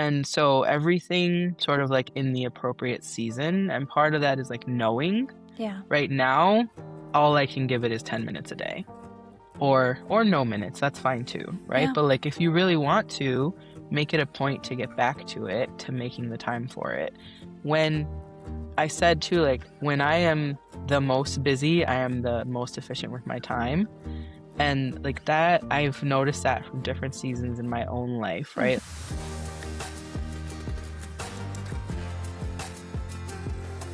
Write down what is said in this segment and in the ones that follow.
And so everything sort of like in the appropriate season. And part of that is like knowing Yeah. right now, all I can give it is 10 minutes a day or no minutes. That's fine too, right? Yeah. But like if you really want to make it a point to get back to it, to making the time for it. When I said too, like when I am the most busy, I am the most efficient with my time. And like that, I've noticed that from different seasons in my own life, right?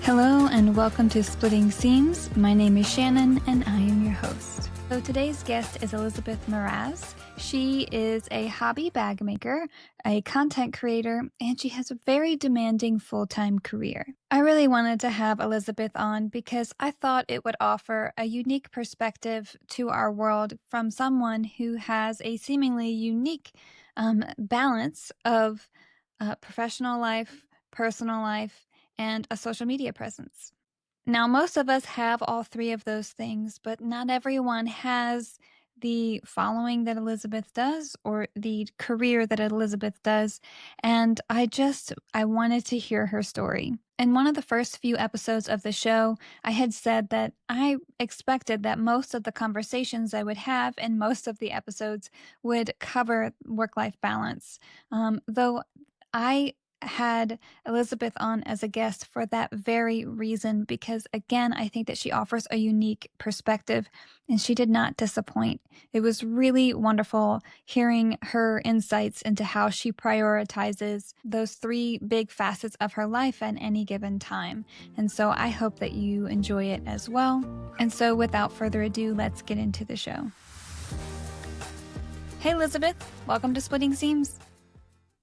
Hello and welcome to Splitting Seams. My name is Shannon and I am your host. So today's guest is Elizabeth Meraz. She is a hobby bag maker, a content creator, and she has a very demanding full-time career. I really wanted to have Elizabeth on because I thought it would offer a unique perspective to our world from someone who has a seemingly unique balance of professional life, personal life, and a social media presence. Now, most of us have all three of those things, but not everyone has the following that Elizabeth does or the career that Elizabeth does. And I wanted to hear her story. In one of the first few episodes of the show, I had said that I expected that most of the conversations I would have in most of the episodes would cover work-life balance. Though I had Elizabeth on as a guest for that very reason, because again, I think that she offers a unique perspective and she did not disappoint. It was really wonderful hearing her insights into how she prioritizes those three big facets of her life at any given time. And so I hope that you enjoy it as well. And so without further ado, let's get into the show. Hey, Elizabeth, welcome to Splitting Seams.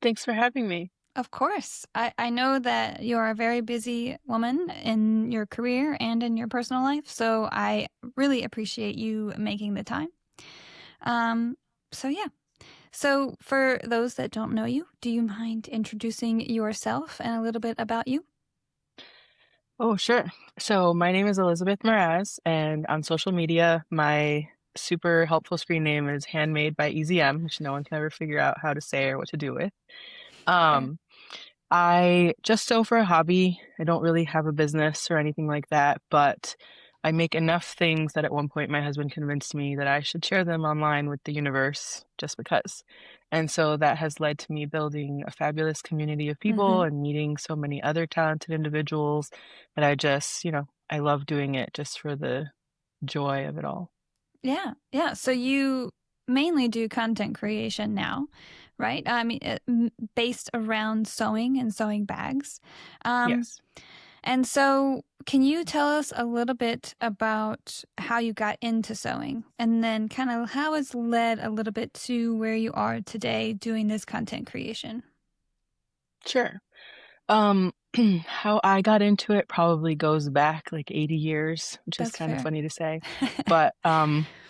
Thanks for having me. Of course. I know that you're a very busy woman in your career and in your personal life, so I really appreciate you making the time. So for those that don't know you, do you mind introducing yourself and a little bit about you? Oh, sure. So my name is Elizabeth Meraz, and on social media, my super helpful screen name is handmadebyezm, which no one can ever figure out how to say or what to do with. I just sew for a hobby. I don't really have a business or anything like that, but I make enough things that at one point my husband convinced me that I should share them online with the universe just because. And so that has led to me building a fabulous community of people and meeting so many other talented individuals that I just, I love doing it just for the joy of it all. Yeah. So you mainly do content creation now, right? I mean, based around sewing and sewing bags. Yes. And so can you tell us a little bit about how you got into sewing and then kind of how it's led a little bit to where you are today doing this content creation? Sure. How I got into it probably goes back like 80 years, which is That's kind of fair. funny to say. But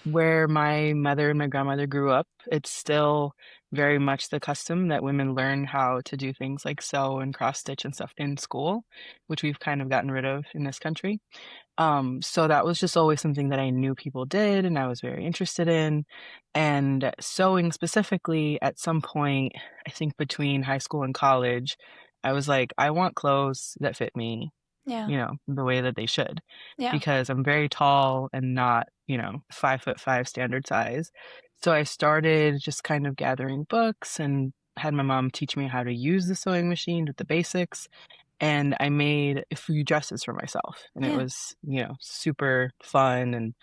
where my mother and my grandmother grew up, it's still very much the custom that women learn how to do things like sew and cross stitch and stuff in school, which we've kind of gotten rid of in this country. So that was just always something that I knew people did and I was very interested in. And sewing specifically, at some point, I think between high school and college, I was like, I want clothes that fit me, Yeah. the way that they should, Yeah. because I'm very tall and not, 5'5" standard size. So I started just kind of gathering books and had my mom teach me how to use the sewing machine with the basics. And I made a few dresses for myself, and it Yeah. was, super fun and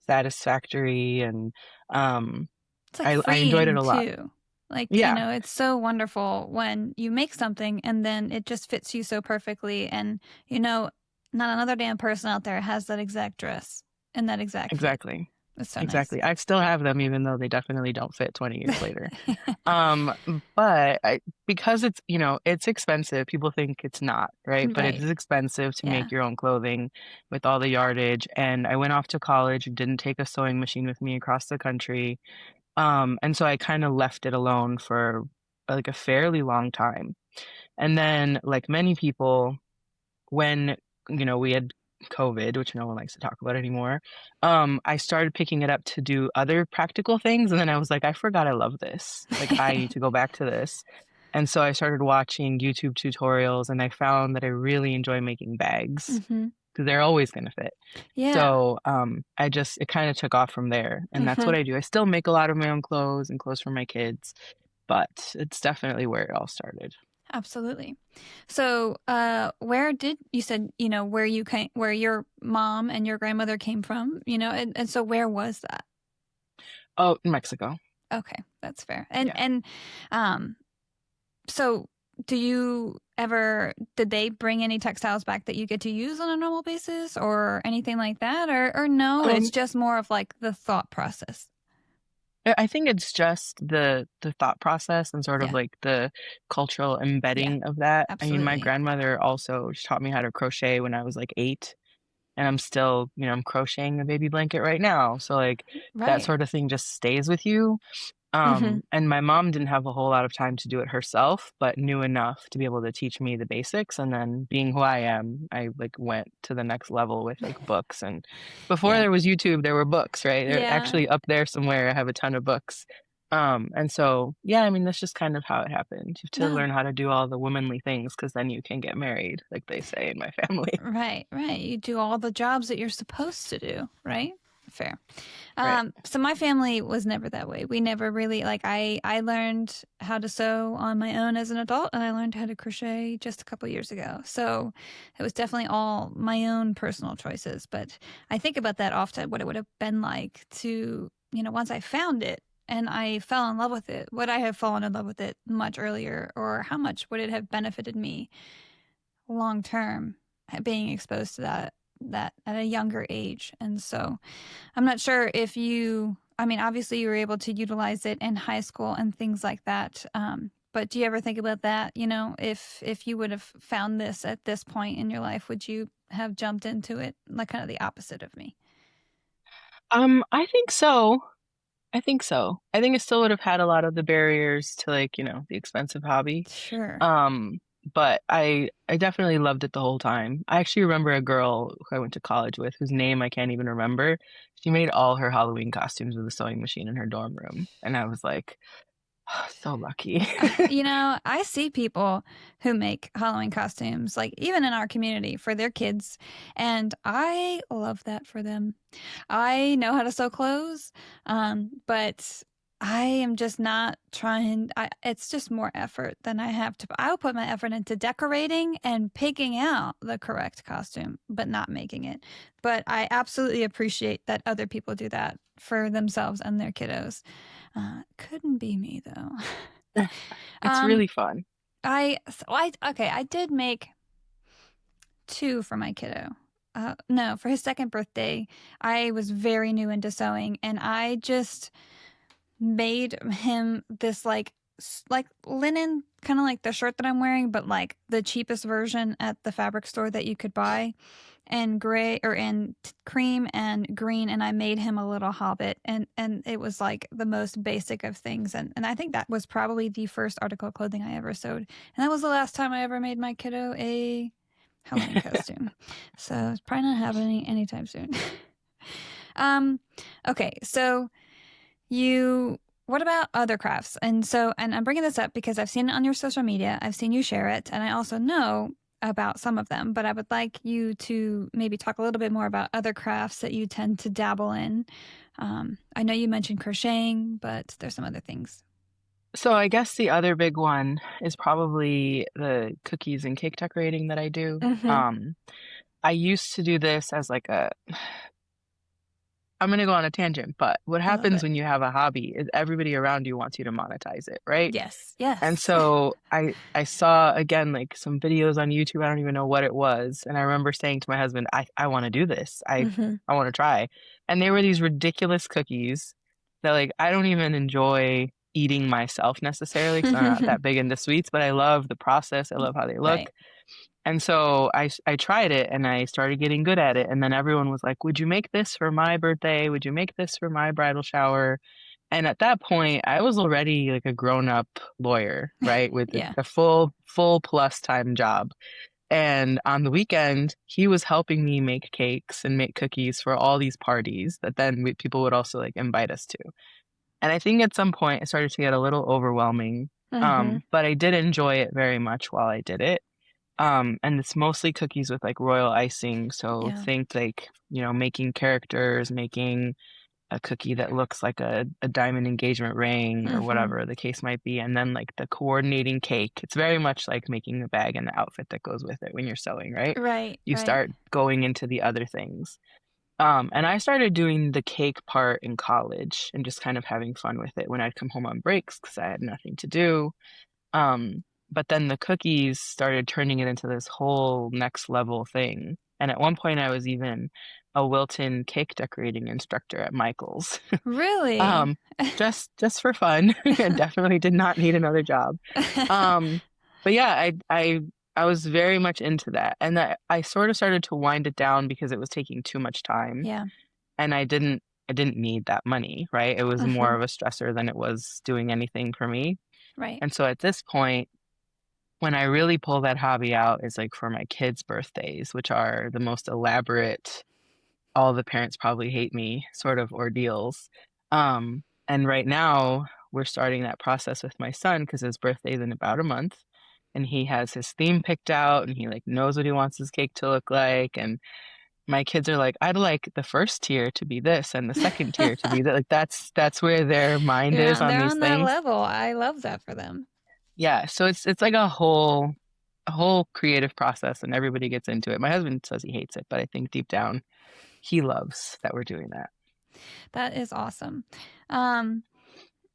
satisfactory, and It's like I enjoyed it freeing a lot. too. Like, Yeah, it's so wonderful when you make something and then it just fits you so perfectly. And, not another damn person out there has that exact dress and that exact fit. exactly. It's so nice. Exactly. I still have them, even though they definitely don't fit 20 years later. Um, but because it's, it's expensive, people think it's not, right? But it Right. is expensive to Yeah. make your own clothing with all the yardage. And I went off to college, didn't take a sewing machine with me across the country. And so I kind of left it alone for like a fairly long time. And then, like many people, when, we had COVID, which no one likes to talk about anymore, I started picking it up to do other practical things. And then I was like, I forgot I love this. Like, I need to go back to this. And so I started watching YouTube tutorials and I found that I really enjoy making bags Hmm. because they're always going to fit. Yeah. So it kind of took off from there. And that's Hmm. what I do. I still make a lot of my own clothes and clothes for my kids, but it's definitely where it all started. Absolutely. So, where did you said, where you came, where your mom and your grandmother came from, and so where was that? Oh, in Mexico. Okay, that's fair. Yeah. Um, so do you ever, did they bring any textiles back that you get to use on a normal basis or anything like that? Or no, it's Um, just more of like the thought process. I think it's just the thought process and sort of Yeah. like the cultural Yeah, embedding of that. I mean, my absolutely. grandmother also taught me how to crochet when I was like 8, and I'm still, I'm crocheting a baby blanket right now. So like that Right. sort of thing just stays with you. Hmm. And my mom didn't have a whole lot of time to do it herself, but knew enough to be able to teach me the basics. And then being who I am, I like went to the next level with like books. And before Yeah. there was YouTube, there were books, right? They're Yeah. actually up there somewhere. I have a ton of books. And so, yeah, I mean, that's just kind of how it happened. You have to No. learn how to do all the womanly things because then you can get married, like they say in my family. Right, right. You do all the jobs that you're supposed to do, right? Fair. Right. So my family was never that way. We never really like I learned how to sew on my own as an adult and I learned how to crochet just a couple years ago. So it was definitely all my own personal choices, but I think about that often what it would have been like to, once I found it and I fell in love with it, would I have fallen in love with it much earlier or how much would it have benefited me long term being exposed to that at a younger age. And so I'm not sure if you, I mean, obviously you were able to utilize it in high school and things like that. But do you ever think about that? If you would have found this at this point in your life, would you have jumped into it like kind of the opposite of me? I think so. I think so. I think it still would have had a lot of the barriers to like, the expensive hobby. Sure. Um, but I definitely loved it the whole time. I actually remember a girl who I went to college with whose name I can't even remember. She made all her Halloween costumes with a sewing machine in her dorm room. And I was like, so lucky. I see people who make Halloween costumes, like even in our community for their kids, and I love that for them. I know how to sew clothes, but I am just not trying. It's just more effort than I have to. I'll put my effort into decorating and picking out the correct costume, but not making it. But I absolutely appreciate that other people do that for themselves and their kiddos. Couldn't be me though. It's um, really fun. I did make two for my kiddo. No, for his second birthday, I was very new into sewing, and I just made him this like linen, kind of like the shirt that I'm wearing, but like the cheapest version at the fabric store that you could buy, and gray or in cream and green, and I made him a little hobbit, and it was like the most basic of things, and I think that was probably the first article of clothing I ever sewed, and that was the last time I ever made my kiddo a Halloween costume. So it's probably not happening anytime soon. um, okay, so what about other crafts? And I'm bringing this up because I've seen it on your social media. I've seen you share it, and I also know about some of them, but I would like you to maybe talk a little bit more about other crafts that you tend to dabble in. I know you mentioned crocheting, but there's some other things. So I guess the other big one is probably the cookies and cake decorating that I do. Mm-hmm. I used to do this as like I'm gonna go on a tangent, but what I love happens it. when you have a hobby is everybody around you wants you to monetize it, right? Yes, And yes. so I saw again like some videos on YouTube. I don't even know what it was, and I remember saying to my husband, I want to do this. Mm-hmm. I want to try. And they were these ridiculous cookies that like I don't even enjoy eating myself necessarily because I'm not that big into sweets, but I love the process. I love how they Right. look. And so I tried it and I started getting good at it. And then everyone was like, "Would you make this for my birthday? Would you make this for my bridal shower?" And at that point, I was already like a grown-up lawyer, right, with Yeah. a full plus time job. And on the weekend, he was helping me make cakes and make cookies for all these parties that then people would also like invite us to. And I think at some point it started to get a little overwhelming. Mm-hmm. But I did enjoy it very much while I did it. And it's mostly cookies with like royal icing. So Yeah. think like, making characters, making a cookie that looks like a diamond engagement ring or Mm-hmm. whatever the case might be. And then like the coordinating cake. It's very much like making the bag and the outfit that goes with it when you're sewing, right? Right, You right. start going into the other things. And I started doing the cake part in college and just kind of having fun with it when I'd come home on breaks because I had nothing to do. But then the cookies started turning it into this whole next level thing. And at one point, I was even a Wilton cake decorating instructor at Michael's. Really? Um, just for fun. I definitely did not need another job. Um, but yeah, I was very much into that, and I sort of started to wind it down because it was taking too much time, Yeah. and I didn't need that money, right? It was more Mm-hmm. of a stressor than it was doing anything for me. Right. And so at this point, when I really pull that hobby out is like for my kids' birthdays, which are the most elaborate, all the parents probably hate me sort of ordeals. And right now we're starting that process with my son because his birthday is in about a month and he has his theme picked out and he like knows what he wants his cake to look like. And my kids are like, I'd like the first tier to be this and the second tier to be that. Like that's where their mind is on They're these on that things. level. I love that for them. Yeah, so it's like a whole creative process and everybody gets into it. My husband says he hates it, but I think deep down he loves that we're doing that. That is awesome. Um,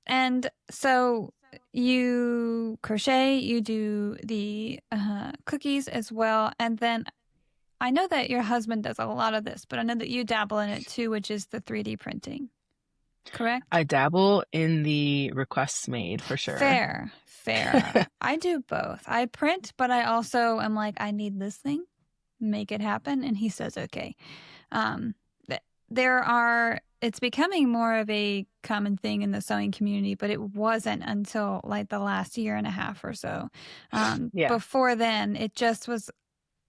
and so you crochet, you do the cookies as well, and then I know that your husband does a lot of this, but I know that you dabble in it too, which is the 3D printing, correct? I dabble in the requests made for sure. Fair, fair. I do both. I print, but I also am like, I need this thing, make it happen, and he says okay. Um, it's becoming more of a common thing in the sewing community, but it wasn't until like the last year and a half or so. Yeah. Before then, it just was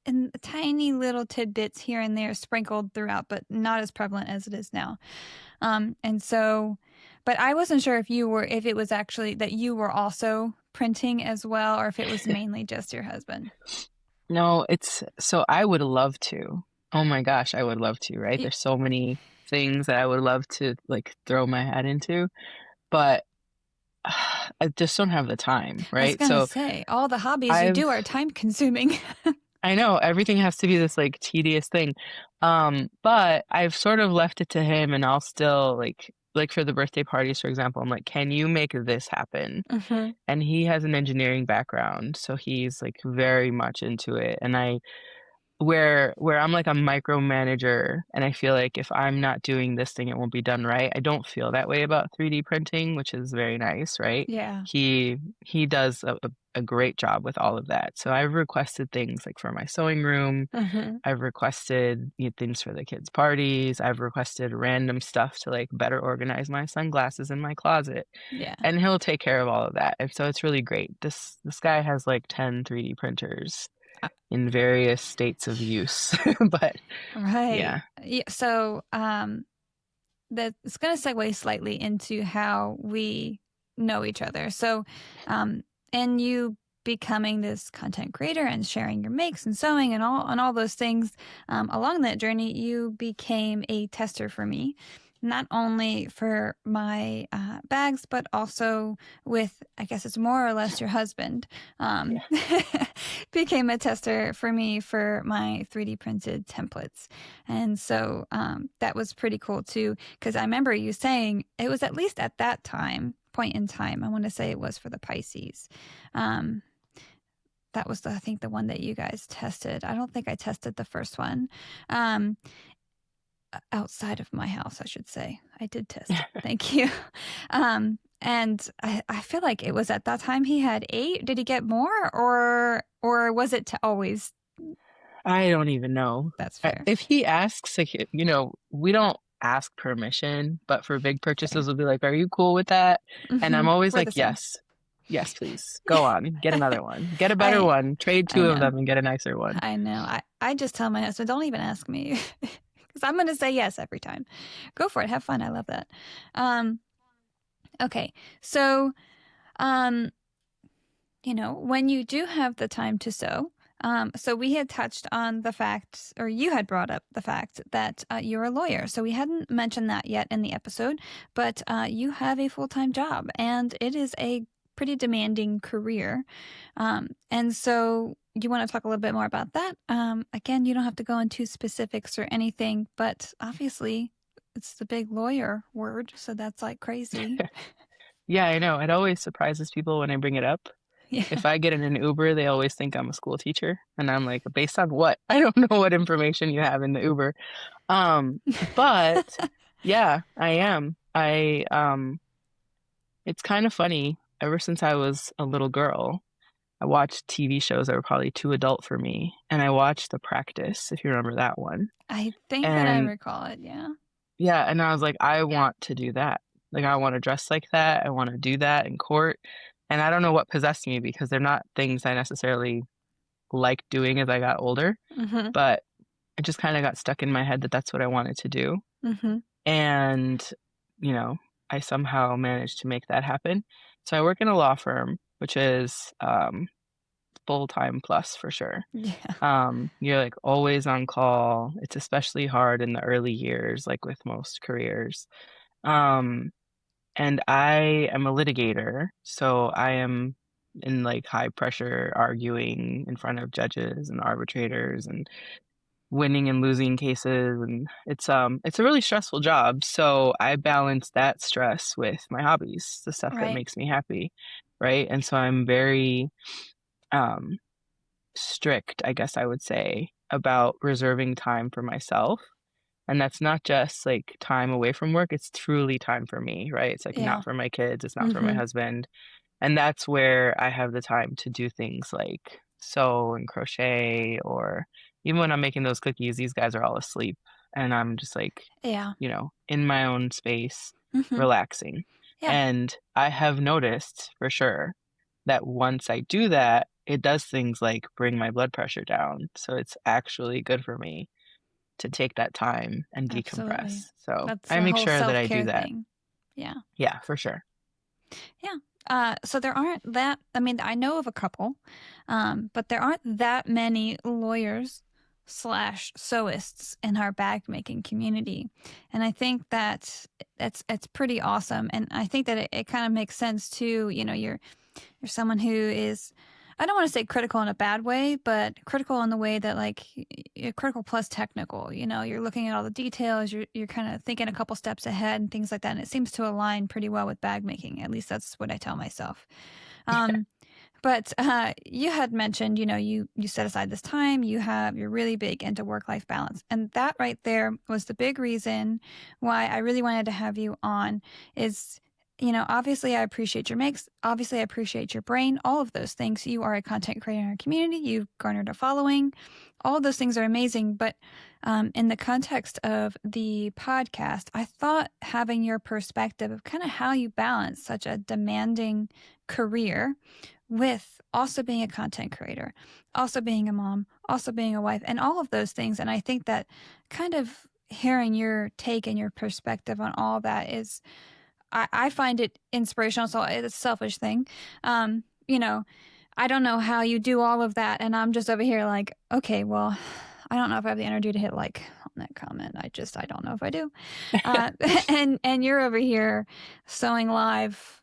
in tiny little tidbits here and there sprinkled throughout, but not as prevalent as it is now. And so, but I wasn't sure if it was actually that you were also printing as well, or if it was mainly just your husband. No, it's so I would love to. Oh my gosh, I would love to, right? Y- There's so many things that I would love to like throw my head into, but I just don't have the time, I was right? gonna So say, all the hobbies you I've do are time consuming. I know everything has to be this like tedious thing. But I've sort of left it to him and I'll still like for the birthday parties, for example, I'm like, can you make this happen? Hmm. And he has an engineering background, so he's like very much into it. And where I'm like a micromanager and I feel like if I'm not doing this thing, it won't be done right. I don't feel that way about 3D printing, which is very nice, right? Yeah. He does a great job with all of that. So I've requested things like for my sewing room. Hmm. I've requested things for the kids' parties. I've requested random stuff to like better organize my sunglasses in my closet. Yeah. And he'll take care of all of that. And so it's really great. This guy has like 10 3D printers Uh, in various states of use. But Right. yeah. Yeah. So, that's going to segue slightly into how we know each other. So, um, and you becoming this content creator and sharing your makes and sewing and all those things, along that journey, you became a tester for me, not only for my bags, but also with, I guess it's more or less your husband, Yeah. became a tester for me for my 3D printed templates. And so that was pretty cool too, because I remember you saying it was at least at that point in time, I want to say it was for the Pisces. Um, that was, I think, the one that you guys tested. I don't think I tested the first one. Um, Outside of my house, I should say. I did test it. Thank you. And I feel like it was at that time he had 8. Did he get more or was it to always? I don't even know. That's fair. If he asks, like, we don't ask permission, but for big Fair. purchases, we'll be like, are you cool with that? And I'm always We're the like, same. yes. Yes, please. Go on. Get another one. Get a better I one. Trade I 2 of know. them and get a nicer one. I know. I just tell my husband, don't even ask me. Because I'm going to say yes every time. Go for it. Have fun. I love that. Okay. So, um, when you do have the time to sew, so we had touched on the fact, or you had brought up the fact that you're a lawyer. So we hadn't mentioned that yet in the episode, but you have a full-time job and it is a pretty demanding career. And so you want to talk a little bit more about that? Again, you don't have to go into specifics or anything, but obviously it's the big lawyer word. So that's like crazy. Yeah, I know. It always surprises people when I bring it up. Yeah. If I get in an Uber, they always think I'm a school teacher. And I'm like, based on what? I don't know what information you have in the Uber. But yeah, I am. It's kind of funny. Ever since I was a little girl, I watched TV shows that were probably too adult for me. And I watched The Practice, if you remember that one. I think that I And recall it. Yeah. yeah, and I was like, I want to do that. Like, I want to dress like that. I want to do that in court. And I don't know what possessed me because they're not things I necessarily liked doing as I got older, Mm-hmm. but it just kind of got stuck in my head that that's what I wanted to do. Mm-hmm. And, you know, I somehow managed to make that happen. So I work in a law firm, which is full-time plus for sure. Yeah. You're like always on call. It's especially hard in the early years, like with most careers. Um, and I am a litigator, so I am in like high pressure arguing in front of judges and arbitrators and winning and losing cases, and it's a really stressful job. So I balance that stress with my hobbies, the stuff that Right. makes me happy, right? And so I'm very um strict, I guess I would say, about reserving time for myself. And that's not just like time away from work, it's truly time for me, right? It's like Yeah. not for my kids, it's not for my Mm-hmm. husband. And that's where I have the time to do things like sew and crochet, or even when I'm making those cookies, these guys are all asleep. And I'm just like, Yeah. in my own space, Mm-hmm. relaxing. Yeah. And I have noticed for sure that once I do that, it does things like bring my blood pressure down. So it's actually good for me to take that time and decompress. Absolutely. So That's I a make whole sure that I do self-care that. thing. Yeah. Yeah, for sure. Yeah. So there aren't that, I mean, I know of a couple, but there aren't that many lawyers slash sewists in our bag making community. And I think that it's pretty awesome. And I think that it kind of makes sense too. You're someone who is, I don't want to say critical in a bad way, but critical in the way that like you're critical plus technical. You're looking at all the details. You're kind of thinking a couple steps ahead and things like that. And it seems to align pretty well with bag making. At least that's what I tell myself. Um, but you had mentioned, you set aside this time. You're really big into work-life balance, and that right there was the big reason why I really wanted to have you on. Is obviously I appreciate your makes. Obviously I appreciate your brain. All of those things. You are a content creator in our community. You've garnered a following. All of those things are amazing. But in the context of the podcast, I thought having your perspective of kind of how you balance such a demanding career with also being a content creator, also being a mom, also being a wife, and all of those things. And I think that kind of hearing your take and your perspective on all that is, I find it inspirational. So it's a selfish thing. I don't know how you do all of that. And I'm just over here like, okay, well, I don't know if I have the energy to hit like on that comment. I don't know if I do. And you're over here sewing live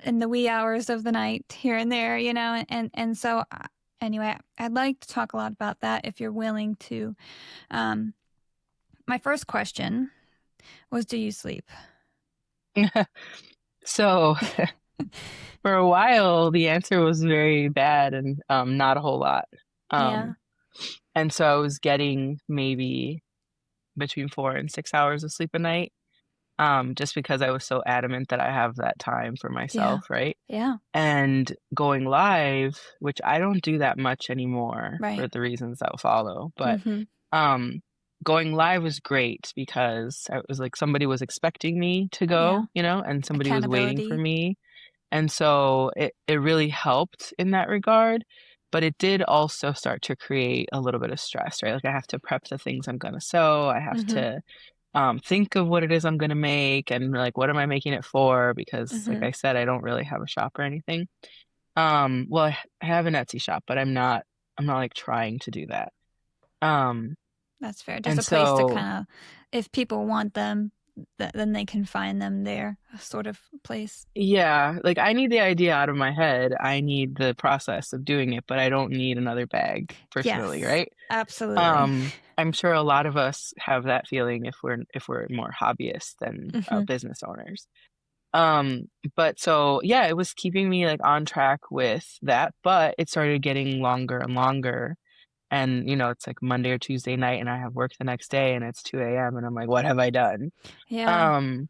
in the wee hours of the night here and there, and so anyway, I'd like to talk a lot about that if you're willing to. My first question was, do you sleep? So for a while, the answer was very bad and not a whole lot. Yeah. And so I was getting maybe between 4 and 6 hours of sleep a night, just because I was so adamant that I have that time for myself, right? Yeah. And going live, which I don't do that much anymore Right. for the reasons that will follow, but going live was great because it was like somebody was expecting me to go, and somebody was waiting for me. And so it really helped in that regard. But it did also start to create a little bit of stress, right? Like I have to prep the things I'm going to sew. I have to think of what it is I'm going to make and like, what am I making it for? Because like I said, I don't really have a shop or anything. Well, I have an Etsy shop, but I'm not like trying to do that. Um, That's fair. Just and a place to so kind of, if people want them, then they can find them there, sort of place. yeah, like I need the idea out of my head. I need the process of doing it, but I don't need another bag personally, Yes, right? absolutely. I'm sure a lot of us have that feeling if we're more hobbyists than Hmm. business owners. Um, but so yeah, it was keeping me like on track with that, but it started getting longer and longer. And it's like Monday or Tuesday night and I have work the next day and it's 2 a.m. and I'm like, what have I done? Yeah. Um,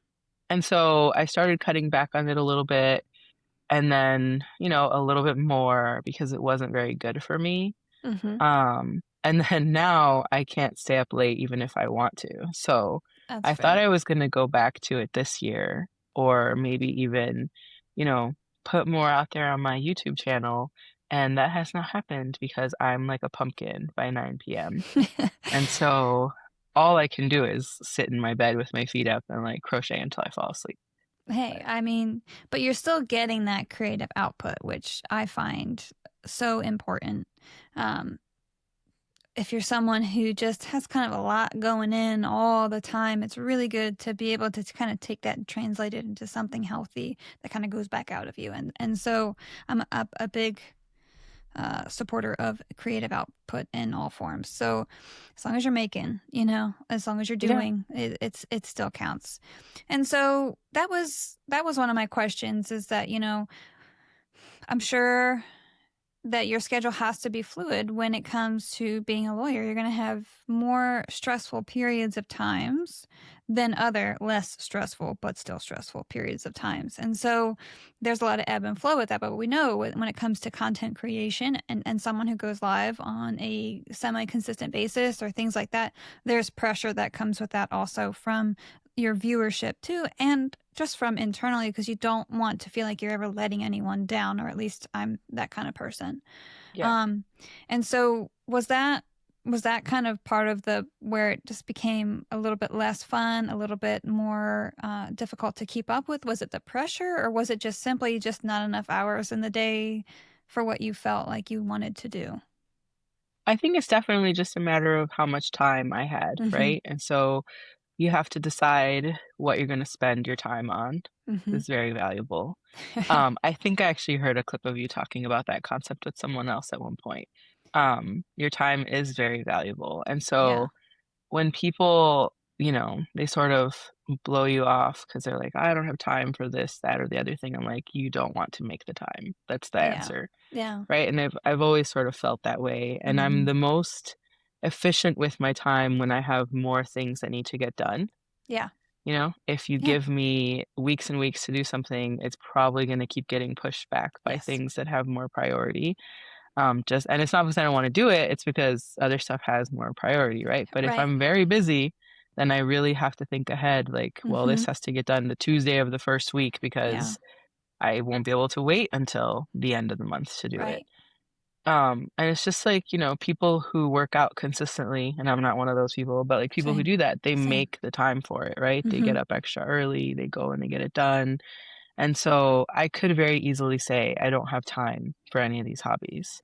and so I started cutting back on it a little bit and then, a little bit more because it wasn't very good for me. Hmm. And then now I can't stay up late even if I want to. So That's I thought fair. I was going to go back to it this year or maybe even, you know, put more out there on my YouTube channel. And that has not happened because I'm like a pumpkin by 9 p.m. And so all I can do is sit in my bed with my feet up and like crochet until I fall asleep. Hey, But I mean, but you're still getting that creative output, which I find so important. Um, if you're someone who just has kind of a lot going in all the time, it's really good to be able to kind of take that and translate it into something healthy that kind of goes back out of you. And so I'm a big supporter of creative output in all forms. So as long as you're making, as long as you're yeah, doing, it still counts. And so that was one of my questions is that, I'm sure that your schedule has to be fluid when it comes to being a lawyer. You're going to have more stressful periods of times than other less stressful, but still stressful periods of times. And so there's a lot of ebb and flow with that. But we know when it comes to content creation and someone who goes live on a semi consistent basis or things like that, there's pressure that comes with that also from your viewership too, and just from internally because you don't want to feel like you're ever letting anyone down, or at least I'm that kind of person. yeah. Um, and so was that kind of part of the where it just became a little bit less fun, a little bit more difficult to keep up with? Was it the pressure, or was it just simply just not enough hours in the day for what you felt like you wanted to do? I think it's definitely just a matter of how much time I had, Mm-hmm. right? And so you have to decide what you're going to spend your time on. Mm-hmm. It's very valuable. I think I actually heard a clip of you talking about that concept with someone else at one point. Your time is very valuable. And Yeah. so when people, they sort of blow you off because they're like, I don't have time for this, that, or the other thing. I'm like, you don't want to make the time. That's the Yeah. answer, Yeah. right? And I've always sort of felt that way. And I'm Mm-hmm. the most efficient with my time when I have more things that need to get done. Yeah. If you Yeah. give me weeks and weeks to do something, it's probably going to keep getting pushed back by Yes. things that have more priority. And it's not because I don't want to do it, it's because other stuff has more priority, right? But if Right. I'm very busy, then I really have to think ahead, like, well, Mm-hmm. this has to get done the Tuesday of the first week Yeah. because I won't be able to wait until the end of the month to do it. Right. And it's just like, people who work out consistently, and I'm not one of those people, but like people who Same. do that, they Same. make the time for it, right? They Mm-hmm. get up extra early, they go and they get it done. And so I could very easily say I don't have time for any of these hobbies,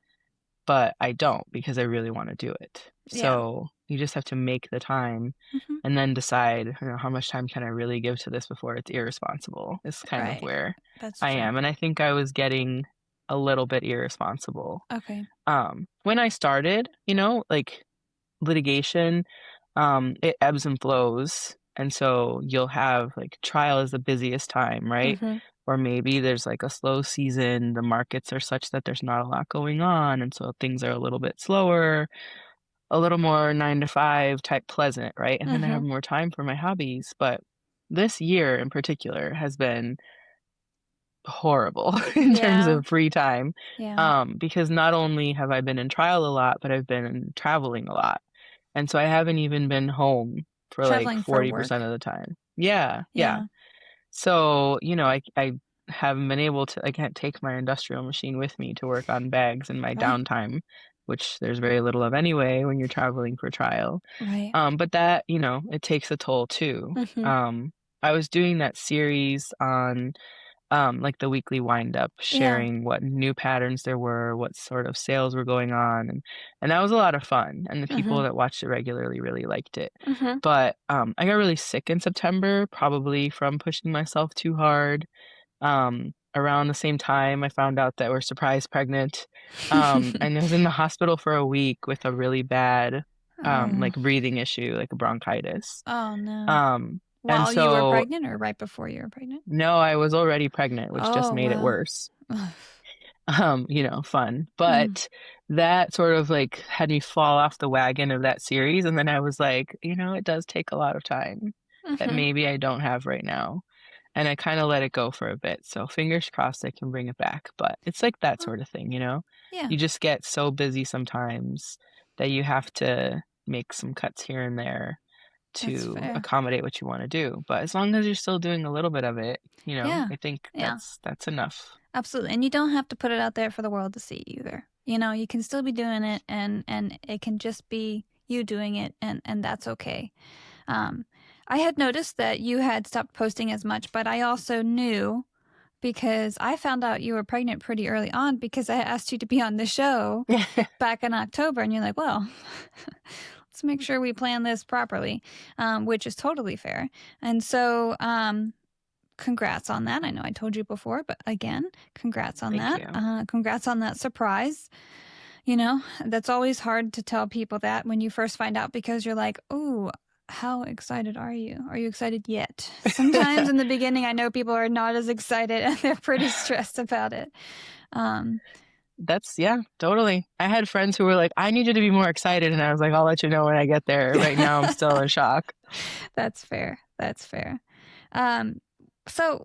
but I don't because I really want to do it. Yeah. So you just have to make the time Mm-hmm. and then decide, how much time can I really give to this before it's irresponsible, is kind of Right. where That's I true. am. And I think I was getting a little bit irresponsible. Okay. When I started, like litigation, it ebbs and flows. And so you'll have like trial is the busiest time, right? Mm-hmm. Or maybe there's like a slow season, the markets are such that there's not a lot going on, and so things are a little bit slower, a little more 9 to 5 type pleasant, right? And then I Mm-hmm. have more time for my hobbies. But this year in particular has been horrible in terms Yeah. of free time. Yeah. Because not only have I been in trial a lot, but I've been traveling a lot. And so I haven't even been home for like Traveling for 40% work. of the time. Yeah, yeah. Yeah. So, I haven't been able to, I can't take my industrial machine with me to work on bags in my Right. downtime, which there's very little of anyway when you're traveling for trial. Right. But that, it takes a toll too. Mm-hmm. I was doing that series on like the weekly wind up, Yeah. sharing what new patterns there were, what sort of sales were going on, and that was a lot of fun. And the people Mhm. that watched it regularly really liked it. Mhm. But I got really sick in September, probably from pushing myself too hard. Around the same time, I found out that we're surprise pregnant, and I was in the hospital for a week with a really bad, Oh. like breathing issue, like a bronchitis. Oh, no. And While you were so, pregnant or right before you were pregnant? no, I was already pregnant, which just Oh, made it wow. worse. Fun. Mm. But that sort of like had me fall off the wagon of that series. And then I was like, it does take a lot of time that Mhm. maybe I don't have right now. And I kind of let it go for a bit. So fingers crossed I can bring it back. But it's like that Well, sort of thing, yeah, You just get so busy sometimes that you have to make some cuts here and there that's to fair. accommodate what you want to do. But as long as you're still doing a little bit of it, Yeah. I think Yeah. that's enough. Absolutely. And you don't have to put it out there for the world to see either. You can still be doing it and it can just be you doing it and that's okay. Um I had noticed that you had stopped posting as much, but I also knew because I found out you were pregnant pretty early on because I asked you to be on the show back in October and you're like, well, let's make sure we plan this properly, which is totally fair. And so congrats on that. I know I told you before, but again, congrats on Thank that. you. Congrats on that surprise. That's always hard to tell people that when you first find out because you're like, oh, how excited are you? Are you excited yet? Sometimes in the beginning, I know people are not as excited and they're pretty stressed about it. Um, Yeah, totally. I had friends who were like, I need you to be more excited. And I was like, I'll let you know when I get there. Right now, I'm still in shock. that's fair. That's fair. Um, so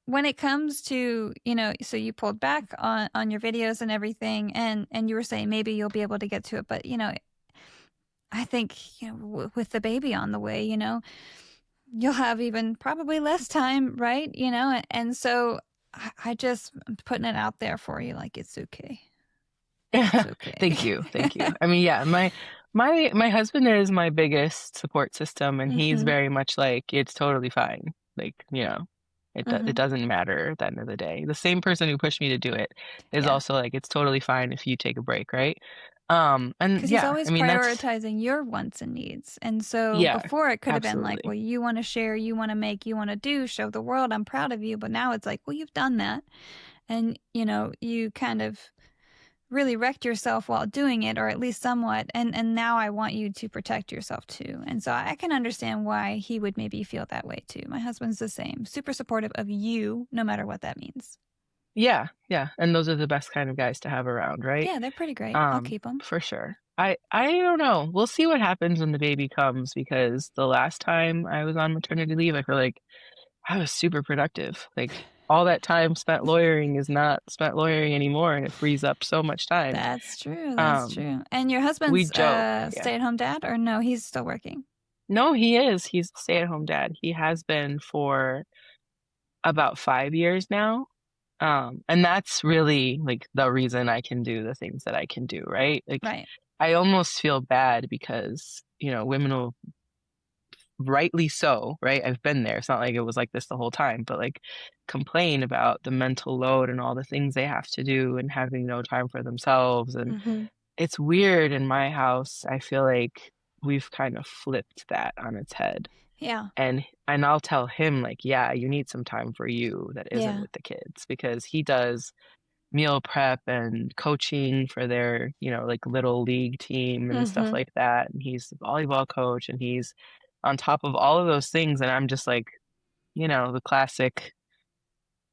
when it comes to, so you pulled back on your videos and everything, and you were saying maybe you'll be able to get to it, but I think with the baby on the way, you'll have even probably less time, right? And so I just am putting it out there for you, like it's okay. It's okay. Thank you. Thank you. I mean, yeah, my husband is my biggest support system, and he's Mm-hmm. very much like, it's totally fine. Like, it Mm-hmm. doesn't matter at the end of the day. The same person who pushed me to do it is Yeah. also like, it's totally fine if you take a break, right? And Because he's yeah, always I mean, prioritizing your wants and needs. And so yeah, before it could have been like, well, absolutely. you want to share, you want to make, you want to do, show the world I'm proud of you. But now it's like, well, you've done that. And, you kind of really wrecked yourself while doing it, or at least somewhat. And now I want you to protect yourself too. And so I can understand why he would maybe feel that way too. My husband's the same, super supportive of you, no matter what that means. Yeah, yeah. And those are the best kind of guys to have around, right? Yeah, they're pretty great. I'll keep them. For sure. I don't know. We'll see what happens when the baby comes because the last time I was on maternity leave, I feel like I was super productive. Like all that time spent lawyering is not spent lawyering anymore, and it frees up so much time. That's true. That's Um, true. And your we husband's joke, a yeah. stay-at-home dad, or no, he's still working? No, he is. He's a stay-at-home dad. He has been for about 5 years now. And that's really like the reason I can do the things that I can do, right? Like Right. I almost feel bad because, women will rightly so, right? I've been there. It's not like it was like this the whole time, but like complain about the mental load and all the things they have to do and having no time for themselves. And Mm-hmm. it's weird in my house. I feel like we've kind of flipped that on its head. Yeah. And I'll tell him like, yeah, you need some time for you that isn't Yeah. with the kids because he does meal prep and coaching for their, like little league team and stuff Mm-hmm. like that. And he's the volleyball coach and he's on top of all of those things. And I'm just like, the classic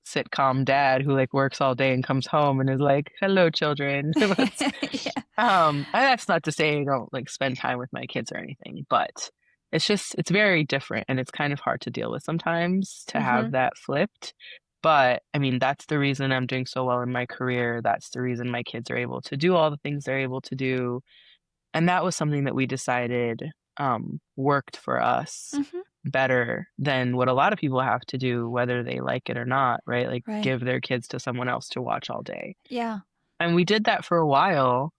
sitcom dad who like works all day and comes home and is like, hello, children. Yeah. And that's not to say I don't like spend time with my kids or anything, but it's very different and it's kind of hard to deal with sometimes to Mm-hmm. have that flipped. But I mean, that's the reason I'm doing so well in my career. That's the reason my kids are able to do all the things they're able to do. And that was something that we decided worked for us Mm-hmm. better than what a lot of people have to do, whether they like it or not, right? Like Right. give their kids to someone else to watch all day. Yeah. And we did that for a while.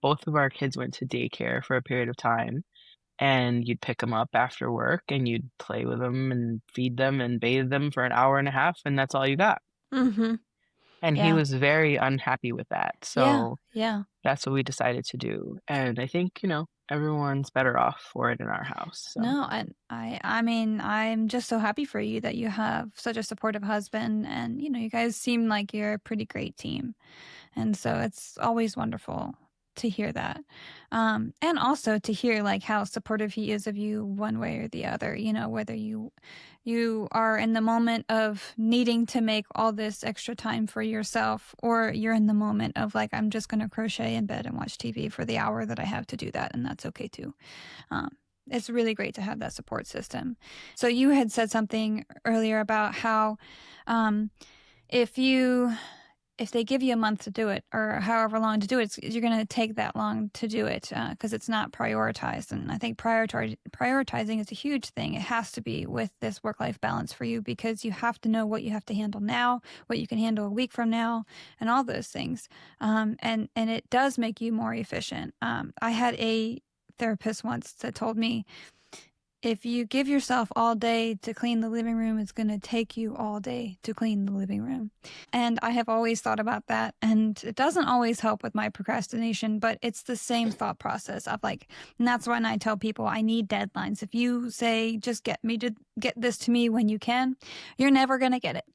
Both of our kids went to daycare for a period of time, and you'd pick them up after work and you'd play with them and feed them and bathe them for an hour and a half, and that's all you got. Mm-hmm. And he Yeah. was very unhappy with that. Yeah. So Yeah. that's what we decided to do. And I think, everyone's better off for it in our house. So, No, and I mean, I'm just so happy for you that you have such a supportive husband, and you guys seem like you're a pretty great team. And so it's always wonderful to hear that. And also to hear like how supportive he is of you one way or the other, whether you are in the moment of needing to make all this extra time for yourself, or you're in the moment of like, I'm just going to crochet in bed and watch TV for the hour that I have to do that, and that's okay too. Um, it's really great to have that support system. So you had said something earlier about how um, if you if they give you a month to do it or however long to do it, you're going to take that long to do it because it's not prioritized. And I think prioritizing is a huge thing. It has to be with this work-life balance for you, because you have to know what you have to handle now, what you can handle a week from now, and all those things. And it does make you more efficient. I had a therapist once that told me, if you give yourself all day to clean the living room, it's going to take you all day to clean the living room. And I have always thought about that. And it doesn't always help with my procrastination, but it's the same thought process of like, and that's when I tell people I need deadlines. If you say, just get this to me when you can, you're never going to get it.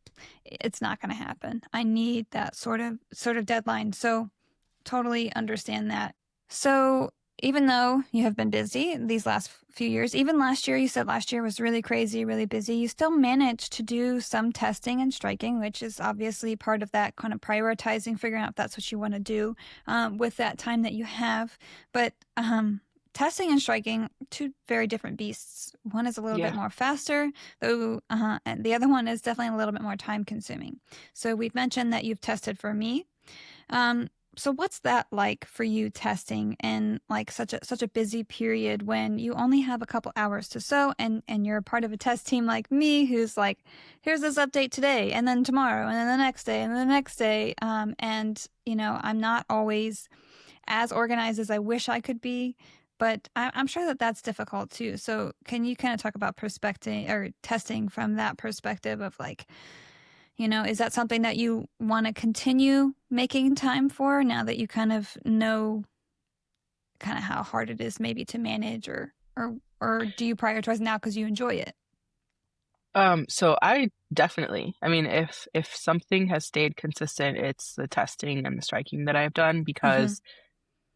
It's not going to happen. I need that sort of deadline. So totally understand that. So even though you have been busy these last few years, even last year, you said last year was really crazy, really busy, you still managed to do some testing and striking, which is obviously part of that kind of prioritizing, figuring out if that's what you want to do with that time that you have. But testing and striking, two very different beasts. One is a little bit yeah. more faster, though, and the other one is definitely a little bit more time consuming. So we've mentioned that you've tested for me. So what's that like for you, testing in like such a busy period when you only have a couple hours to sew, and you're part of a test team like me who's like, here's this update today and then tomorrow and then the next day and then the next day. And I'm not always as organized as I wish I could be, but I'm sure that that's difficult too. So can you kind of talk about perspective or testing from that perspective of like, is that something that you want to continue making time for now that you kind of know kind of how hard it is maybe to manage, or do you prioritize now because you enjoy it? So I definitely, I mean, if something has stayed consistent, it's the testing and the striking that I've done Mm-hmm. because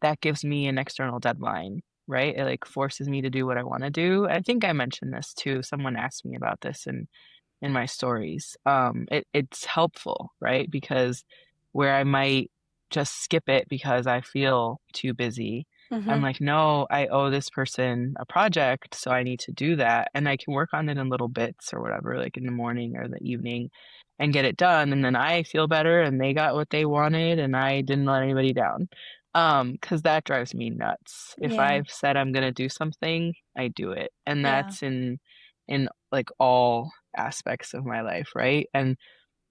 that gives me an external deadline, right? It like forces me to do what I want to do. I think I mentioned this too. Someone asked me about this in my stories. It's helpful, right? Because where I might just skip it because I feel too busy, I'm Mm-hmm. like, no, I owe this person a project, so I need to do that. And I can work on it in little bits or whatever, like in the morning or the evening, and get it done. And then I feel better and they got what they wanted and I didn't let anybody down. Because that drives me nuts. If Yeah. I've said I'm gonna do something, I do it. And Yeah. that's in like all aspects of my life, right? And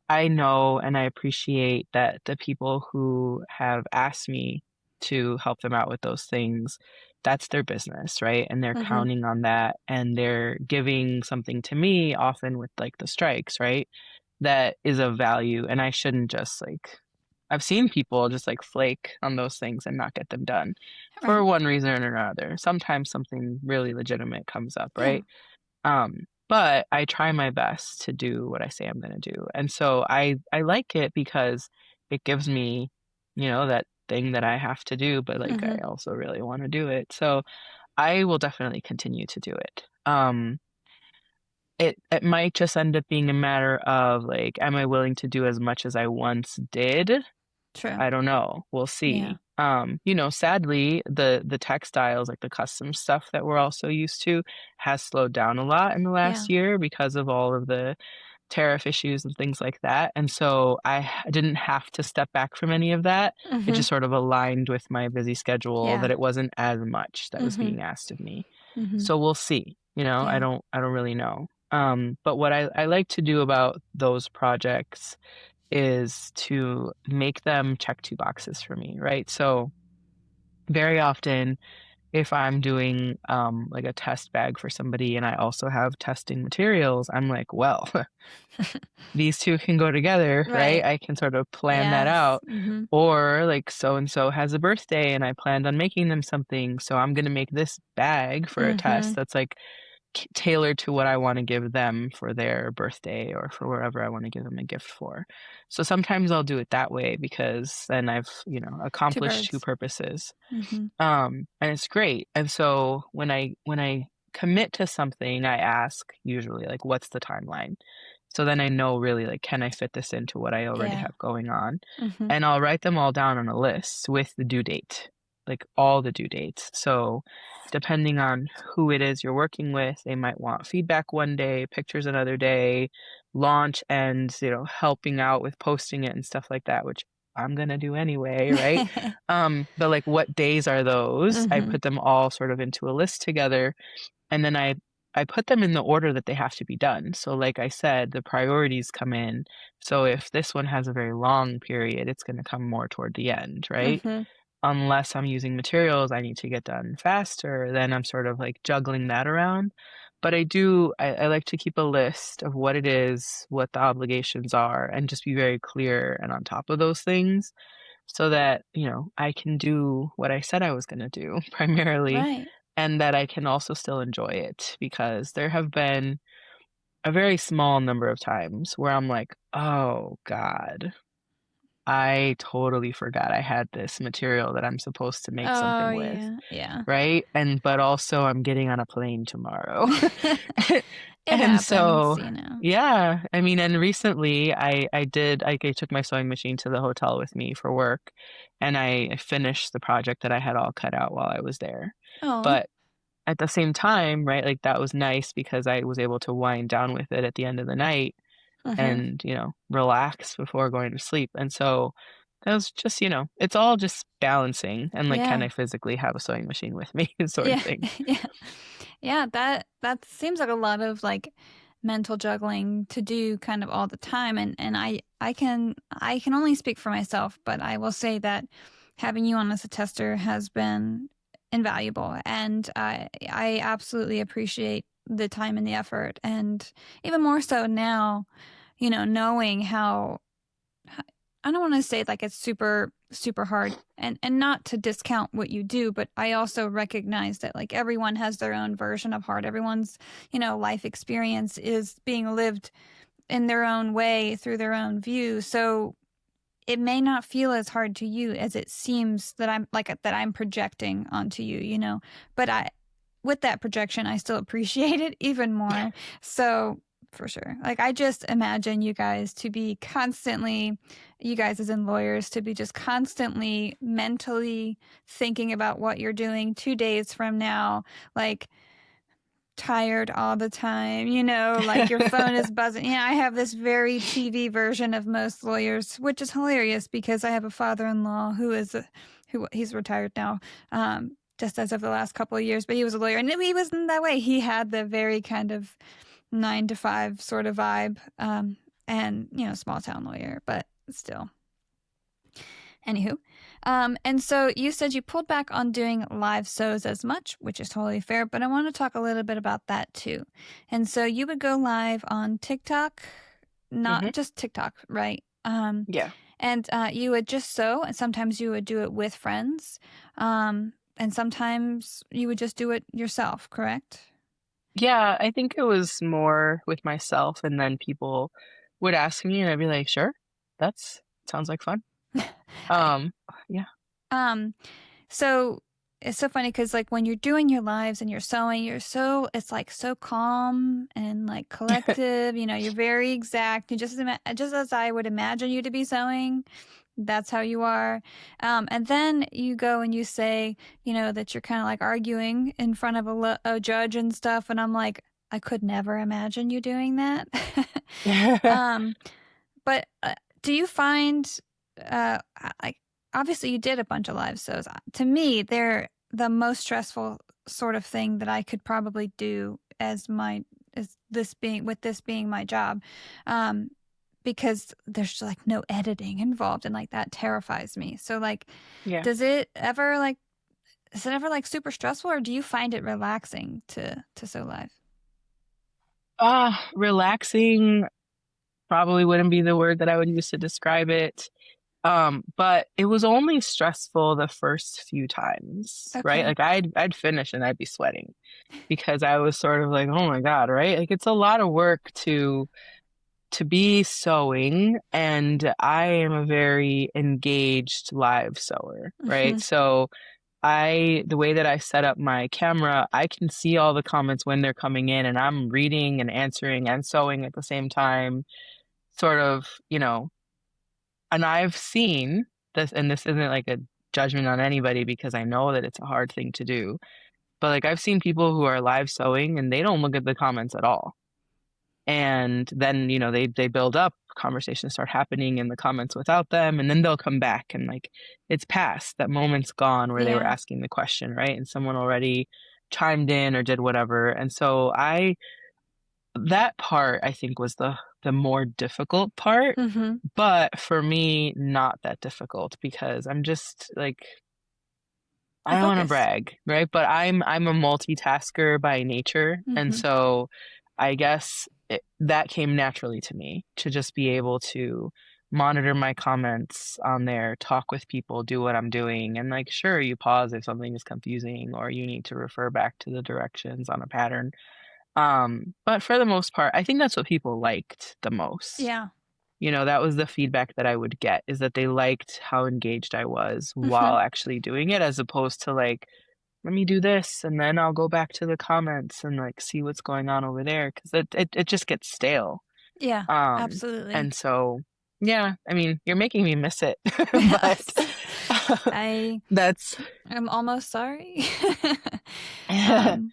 I know and I appreciate that the people who have asked me to help them out with those things, that's their business, right? And they're Mm-hmm. counting on that and they're giving something to me, often with like the strikes, right? That is of value. And I shouldn't just like, I've seen people just like flake on those things and not get them done for Right. one reason or another. Sometimes something really legitimate comes up, Yeah. right? But I try my best to do what I say I'm gonna do. And so I like it because it gives me, that thing that I have to do, but like I Mm-hmm. also really want to do it. So I will definitely continue to do it. It might just end up being a matter of like, am I willing to do as much as I once did? True. I don't know. We'll Yeah. see. Sadly, the textiles, like the custom stuff that we're also used to, has slowed down a lot in the Yeah. last year because of all of the tariff issues and things like that. And so I didn't have to step back from any of that. It Mm-hmm. just sort of aligned with my busy schedule Yeah. that it wasn't as much that was Mm-hmm. being asked of me. Mm-hmm. So we'll see. Yeah. I don't really know. But what I like to do about those projects is to make them check two boxes for me, right? So very often if I'm doing like a test bag for somebody and I also have testing materials, I'm like, well, these two can go together, right? Right. I can sort of plan that Yes. out. Mm-hmm. Or like so and so has a birthday and I planned on making them something, so I'm gonna make this bag for a Mm-hmm. test that's like tailored to what I want to give them for their birthday or for wherever I want to give them a gift for. So sometimes I'll do it that way because then I've, Two accomplished two birds. purposes. Mm-hmm. And it's great. And so when I commit to something, I ask usually like, what's the timeline? So then I know really like, can I fit this into what I already Yeah. have going on? Mm-hmm. And I'll write them all down on a list with the due date, like all the due dates. So depending on who it is you're working with, they might want feedback one day, pictures another day, launch and, helping out with posting it and stuff like that, which I'm gonna do anyway, right? But like what days are those? I Mm-hmm. put them all sort of into a list together and then I put them in the order that they have to be done. So like I said, the priorities come in. So if this one has a very long period, it's going to come more toward the end, right? Mm-hmm. Unless I'm using materials I need to get done faster, then I'm sort of like juggling that around. But I like to keep a list of what it is, what the obligations are, and just be very clear and on top of those things so that, I can do what I said I was going to do primarily, Right. and that I can also still enjoy it because there have been a very small number of times where I'm like, oh God, I totally forgot I had this material that I'm supposed to make Oh something with, yeah. Yeah. right? But also I'm getting on a plane tomorrow. It And happens, so, you know. yeah, I mean, and recently I took my sewing machine to the hotel with me for work and I finished the project that I had all cut out while I was there. Oh. But at the same time, right, like that was nice because I was able to wind down with it at the end of the night Mm-hmm. and, relax before going to sleep. And so that was just, it's all just balancing and like, can Yeah. I physically have a sewing machine with me sort of Yeah. thing. Yeah. Yeah, that seems like a lot of like mental juggling to do kind of all the time, and I can only speak for myself, but I will say that having you on as a tester has been invaluable, and I absolutely appreciate the time and the effort, and even more so now, knowing how I don't want to say like it's super super hard, and not to discount what you do, but I also recognize that like everyone has their own version of hard. Everyone's, life experience is being lived in their own way through their own view. So it may not feel as hard to you as it seems that I'm projecting onto you, But with that projection, I still appreciate it even more. So for sure. Like I just imagine you guys as in lawyers, to be just constantly mentally thinking about what you're doing 2 days from now, like tired all the time, like your phone is buzzing. Yeah, I have this very TV version of most lawyers, which is hilarious because I have a father-in-law who he's retired now, just as of the last couple of years, but he was a lawyer and he wasn't that way. He had the very kind of 9 to 5 sort of vibe, and small town lawyer, but still. Anywho, and so you said you pulled back on doing live shows as much, which is totally fair, but I want to talk a little bit about that too. And so you would go live on TikTok, Hmm. not just TikTok, right? Yeah. And you would just sew, and sometimes you would do it with friends, and sometimes you would just do it yourself, correct? Yeah, I think it was more with myself and then people would ask me and I'd be like, sure, that's sounds like fun. I, Um, yeah. um, So it's so funny because like when you're doing your lives and you're sewing, it's like so calm and like collective. You're very exact. You just as I would imagine you to be sewing. That's how you are. And then you go and you say, that you're kind of like arguing in front of a judge and stuff. And I'm like, I could never imagine you doing that. um, but do you find, like, obviously you did a bunch of live shows. To me, they're the most stressful sort of thing that I could probably do as this being my job, because there's like no editing involved, and like that terrifies me. So like, Yeah. does it ever like is it ever like super stressful, or do you find it relaxing to sew live? Relaxing probably wouldn't be the word that I would use to describe it. But it was only stressful the first few times, right? Okay. Like I'd finish and I'd be sweating because I was sort of like, oh my God, right? Like it's a lot of work to be sewing, and I am a very engaged live sewer, right? Hmm. So the way that I set up my camera, I can see all the comments when they're coming in, and I'm reading and answering and sewing at the same time, sort of, and I've seen this, and this isn't like a judgment on anybody because I know that it's a hard thing to do, but like I've seen people who are live sewing and they don't look at the comments at all. And then, they build up, conversations start happening in the comments without them, and then they'll come back and like it's past, that moment's gone where they were Yeah. asking the question, right? And someone already chimed in or did whatever. And so that part I think was the more difficult part, Hmm. but for me, not that difficult because I'm just like I You're don't want to focused. brag, right? But I'm a multitasker by nature, and Hmm. so I guess that came naturally to me to just be able to monitor my comments on there, talk with people, do what I'm doing, and like sure, you pause if something is confusing or you need to refer back to the directions on a pattern. But for the most part, I think that's what people liked the most. Yeah. That was the feedback that I would get, is that they liked how engaged I was Hmm. while actually doing it, as opposed to like, let me do this and then I'll go back to the comments and like see what's going on over there because it just gets stale. Yeah, Um, absolutely. and so yeah, I mean, you're making me miss it, but I that's am almost sorry. um,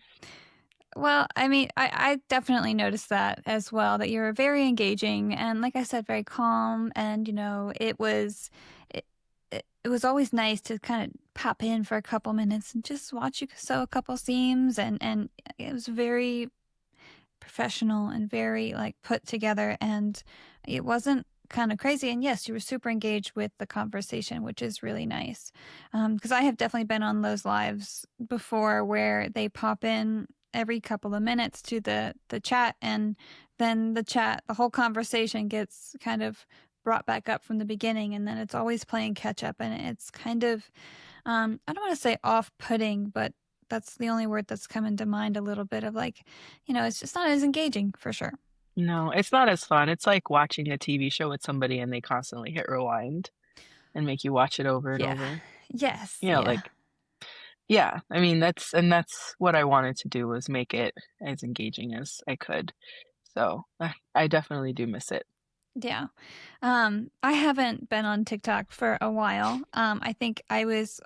well, I mean, I definitely noticed that as well, that you're very engaging and, like I said, very calm. And, it, it was always nice to kind of pop in for a couple minutes and just watch you sew a couple seams. And it was very professional and very like put together, and it wasn't kind of crazy. And yes, you were super engaged with the conversation, which is really nice. Because I have definitely been on those lives before where they pop in every couple of minutes to the chat, and then the whole conversation gets kind of brought back up from the beginning, and then it's always playing catch up, and it's kind of I don't want to say off-putting, but that's the only word that's come into mind a little bit of like, it's just not as engaging for sure. no, it's not as fun. It's like watching a TV show with somebody and they constantly hit rewind and make you watch it over and Yeah. over. Yes. Yeah. Like yeah, I mean that's what I wanted to do, was make it as engaging as I could. So I definitely do miss it. Yeah. I haven't been on TikTok for a while. I think I was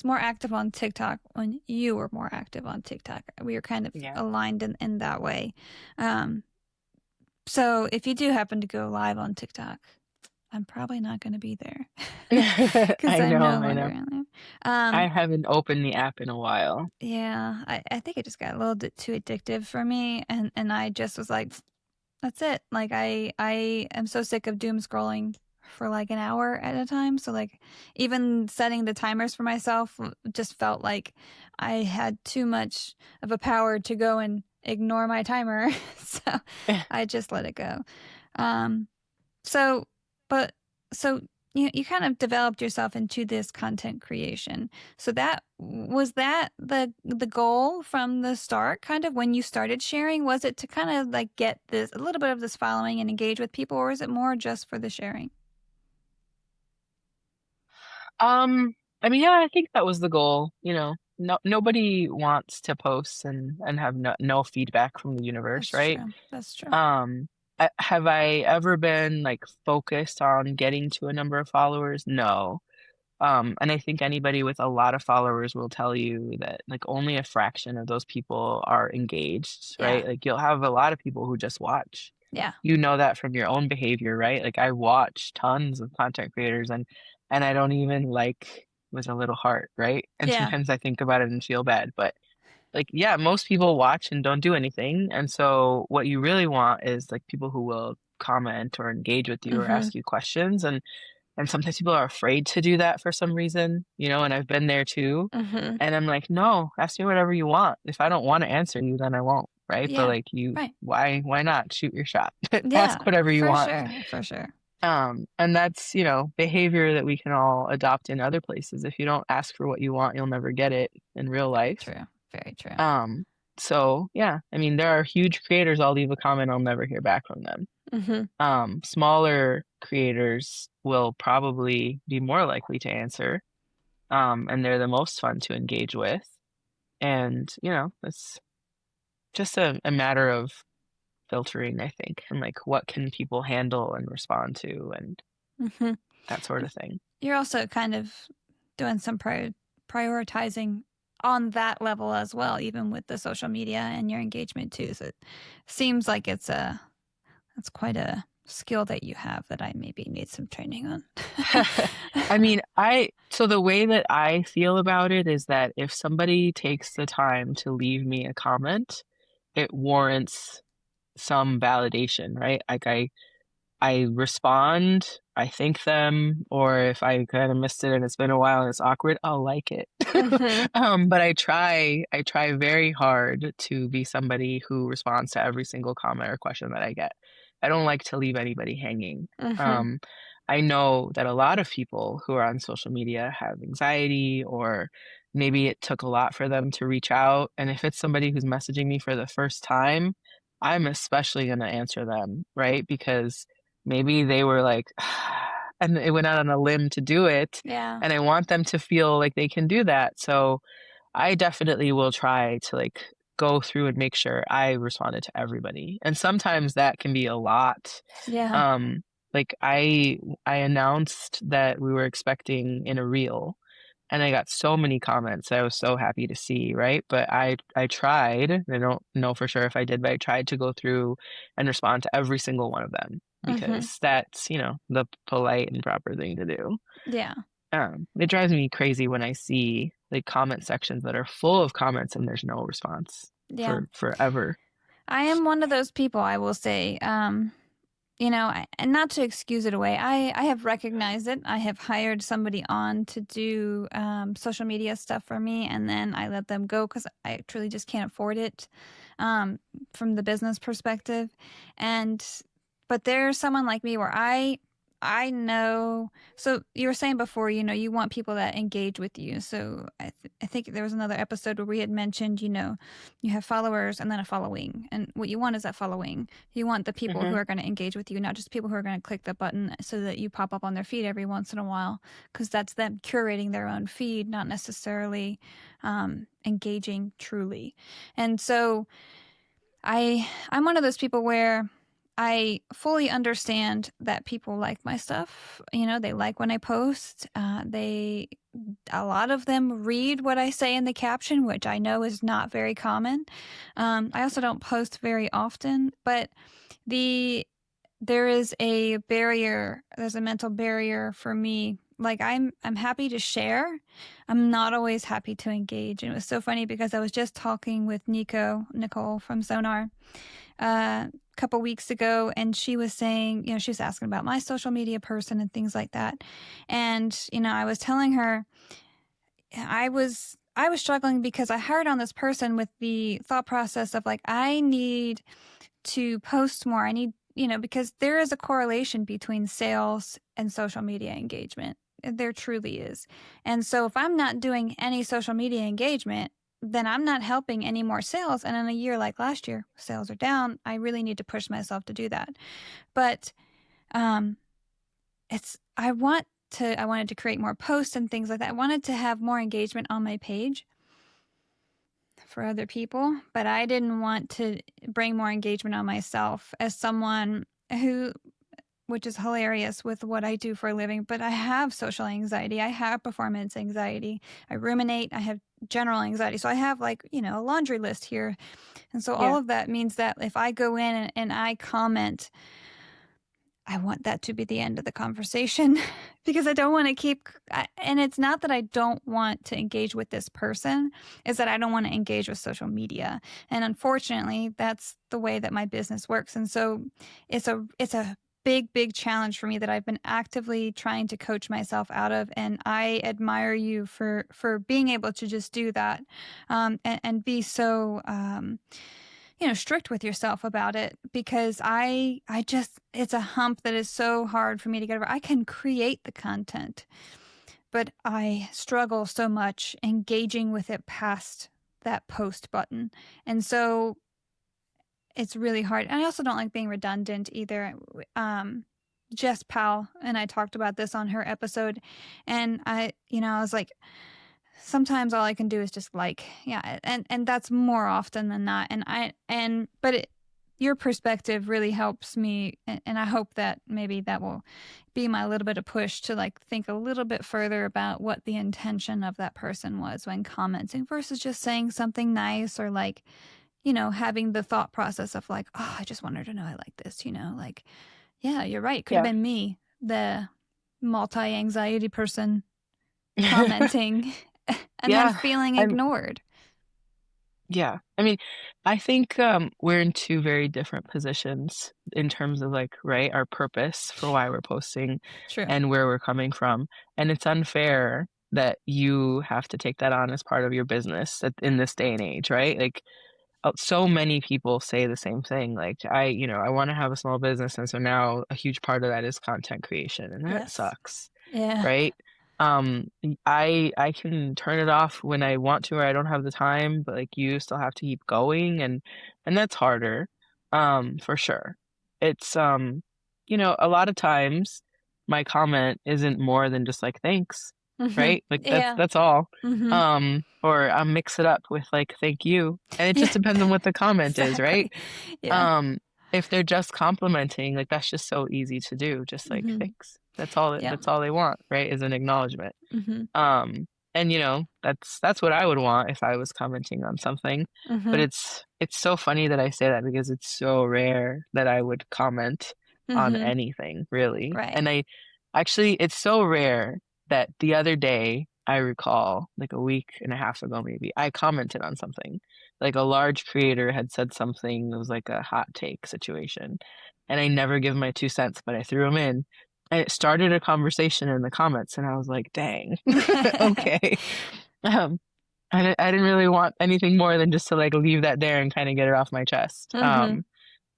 more active on TikTok when you were more active on TikTok. We were kind of Yeah. aligned in that way. Um, so if you do happen to go live on TikTok, I'm probably not going to be there because I I'm know, no I longer know. in there. I haven't opened the app in a while. Yeah, I think it just got a little bit too addictive for me, and I just was like, that's it. Like I am so sick of doom scrolling for like an hour at a time. So like even setting the timers for myself just felt like I had too much of a power to go and ignore my timer. So I just let it go. Um, so, but so you kind of developed yourself into this content creation. So that the goal from the start, kind of when you started sharing, was it to kind of like get this a little bit of this following and engage with people, or is it more just for the sharing? Um, I mean, yeah, I think that was the goal, No, nobody wants to post and have no feedback from the universe, That's right? true. That's true. Um, have I ever been like focused on getting to a number of followers? No. And I think anybody with a lot of followers will tell you that like only a fraction of those people are engaged, Yeah. right? Like you'll have a lot of people who just watch. Yeah. You know that from your own behavior, right? Like I watch tons of content creators and I don't even like with a little heart, right? And Yeah. sometimes I think about it and feel bad, but like yeah, most people watch and don't do anything. And so what you really want is like people who will comment or engage with you or Mm-hmm. ask you questions. And And sometimes people are afraid to do that for some reason, and I've been there too. Mm-hmm. And I'm like, no, ask me whatever you want. If I don't want to answer you, then I won't, right? But Yeah. like Right. why not shoot your shot? Yeah, Ask whatever you for want. sure. For sure. And that's, behavior that we can all adopt in other places. If you don't ask for what you want, you'll never get it in real Very life. true. Very true. So yeah, I mean, there are huge creators. I'll leave a comment. I'll never hear back from them. Mm-hmm. Smaller creators will probably be more likely to answer. And they're the most fun to engage with. And, it's just a matter of filtering, I think, and like what can people handle and respond to and Mm-hmm. that sort of thing. You're also kind of doing some prioritizing on that level as well, even with the social media and your engagement too. So it seems like that's quite a skill that you have that I maybe need some training on. I mean, so the way that I feel about it is that if somebody takes the time to leave me a comment, it warrants some validation, right? Like I respond, I thank them, or if I kind of missed it and it's been a while and it's awkward, I'll like it. But I try very hard to be somebody who responds to every single comment or question that I get. I don't like to leave anybody hanging. Mm-hmm. I know that a lot of people who are on social media have anxiety, or maybe it took a lot for them to reach out. And if it's somebody who's messaging me for the first time, I'm especially going to answer them, right? Because maybe they were like, and it went out on a limb to do it. Yeah. And I want them to feel like they can do that. So I definitely will try to like go through and make sure I responded to everybody. And sometimes that can be a lot. Yeah. Like I announced that we were expecting in a reel, and I got so many comments I was so happy to see, right? But I tried, I don't know for sure if I did, but I tried to go through and respond to every single one of them Mm-hmm. because that's, the polite and proper thing to do. Yeah. It drives me crazy when I see like comment sections that are full of comments and there's no response Yeah. for forever. I am one of those people, I will say. And not to excuse it away, I have recognized it. I have hired somebody on to do social media stuff for me, and then I let them go because I truly just can't afford it from the business perspective. But there's someone like me where I know. So you were saying before, you want people that engage with you. So I think there was another episode where we had mentioned, you have followers and then a following. And what you want is that following. You want the people who are going to engage with you, not just people who are going to click the button so that you pop up on their feed every once in a while, because that's them curating their own feed, not necessarily engaging truly. And so I'm one of those people where I fully understand that people like my stuff. They like when I post. A lot of them read what I say in the caption, which I know is not very common. I also don't post very often, but there is a barrier. There's a mental barrier for me. Like I'm happy to share. I'm not always happy to engage. And it was so funny because I was just talking with Nicole from Sonar, couple weeks ago, and she was saying, she was asking about my social media person and things like that. And, I was telling her I was struggling because I hired on this person with the thought process of like, I need to post more. I need, because there is a correlation between sales and social media engagement. There truly is. And so if I'm not doing any social media engagement, then I'm not helping any more sales. And in a year like last year, sales are down. I really need to push myself to do that. But I wanted to create more posts and things like that. I wanted to have more engagement on my page for other people, but I didn't want to bring more engagement on myself as someone which is hilarious with what I do for a living, but I have social anxiety. I have performance anxiety. I ruminate. I have general anxiety. So I have a laundry list here. And so all of that means that if I go in and I comment, I want that to be the end of the conversation because I don't want to and it's not that I don't want to engage with this person, it's that I don't want to engage with social media. And unfortunately, that's the way that my business works. And so it's a big challenge for me that I've been actively trying to coach myself out of. And I admire you for being able to just do that, and be so, strict with yourself about it, because I just, it's a hump that is so hard for me to get over. I can create the content, but I struggle so much engaging with it past that post button. And so it's really hard. And I also don't like being redundant either. Jess Powell and I talked about this on her episode, and I was like, sometimes all I can do is just yeah, and that's more often than not. But your perspective really helps me, and I hope that maybe that will be my little bit of push to like think a little bit further about what the intention of that person was when commenting versus just saying something nice, or like, having the thought process of like, oh, I just want her to know I like this, like, yeah, you're right. Could have Yeah. been me, the multi-anxiety person commenting and then Yeah. feeling I'm ignored. Yeah. I mean, I think we're in two very different positions in terms of like, right, our purpose for why we're posting True. and where we're coming from. And it's unfair that you have to take that on as part of your business in this day and age, right? Like so many people say the same thing. Like I want to have a small business, and so now a huge part of that is content creation, and that Yes. sucks, Yeah. right? I can turn it off when I want to or I don't have the time, but like you still have to keep going, and that's harder, for sure. It's a lot of times my comment isn't more than just like thanks, Mm-hmm. right? Like that's Yeah. that's all. Mm-hmm. Or I'll mix it up with like thank you. And it Yeah. just depends on what the comment is, right? Exactly. Yeah. Um, if they're just complimenting, like that's just so easy to do. Just like Mm-hmm. thanks. That's all Yeah. that's all they want, right? Is an acknowledgement. Mm-hmm. And that's what I would want if I was commenting on something. But Mm-hmm. it's so funny that I say that because it's so rare that I would comment on Mm-hmm. anything, really. Right. And I actually it's so rare that the other day I recall, like a week and a half ago maybe, I commented on something. Like a large creator had said something that was like a hot take situation. And I never give my 2 cents, but I threw them in. And it started a conversation in the comments, and I was like, dang, okay. Um, I didn't really want anything more than just to like leave that there and kind of get it off my chest. Mm-hmm.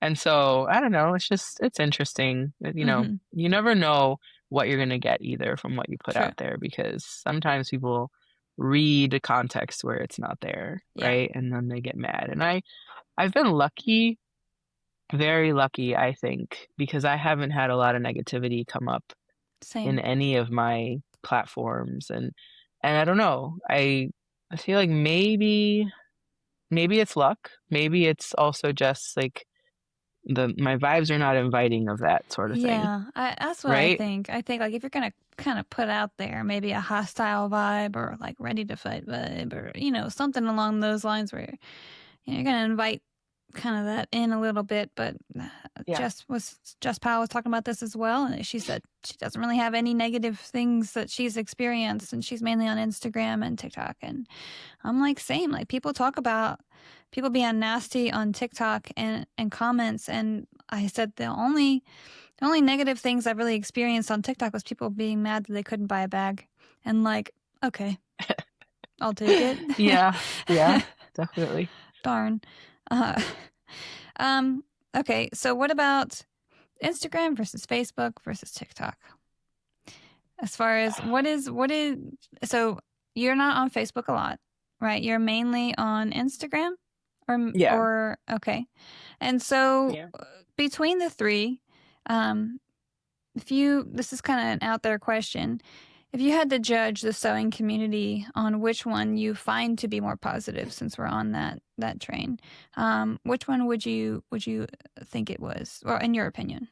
And so I don't know, it's interesting. Mm-hmm. You never know what you're gonna get either from what you put True. out there because sometimes people read a context where it's not there, Yeah. right? And then they get mad. And I've been lucky, very lucky, I think, because I haven't had a lot of negativity come up in Same. any of my platforms, and I don't know. I feel like maybe it's luck. Maybe it's also just like the my vibes are not inviting of that sort of thing, Yeah, that's what I right? think. I think like if you're gonna kind of put out there maybe a hostile vibe or like ready to fight vibe, or something along those lines where you're gonna invite kind of that in a little bit. But Yeah. Jess Powell was talking about this as well, and she said she doesn't really have any negative things that she's experienced, and she's mainly on Instagram and TikTok. And I'm like, same. Like people talk about people being nasty on TikTok and comments, and I said the only negative things I've really experienced on TikTok was people being mad that they couldn't buy a bag. And like, okay, I'll take it. Yeah. Yeah, definitely. Darn. Uh, um, okay, so what about Instagram versus Facebook versus TikTok? As far as so you're not on Facebook a lot, right? You're mainly on Instagram Yeah. or okay. And so Yeah. between the three, this is kind of an out there question. If you had to judge the sewing community on which one you find to be more positive, since we're on that train, which one would you think it was, or in your opinion?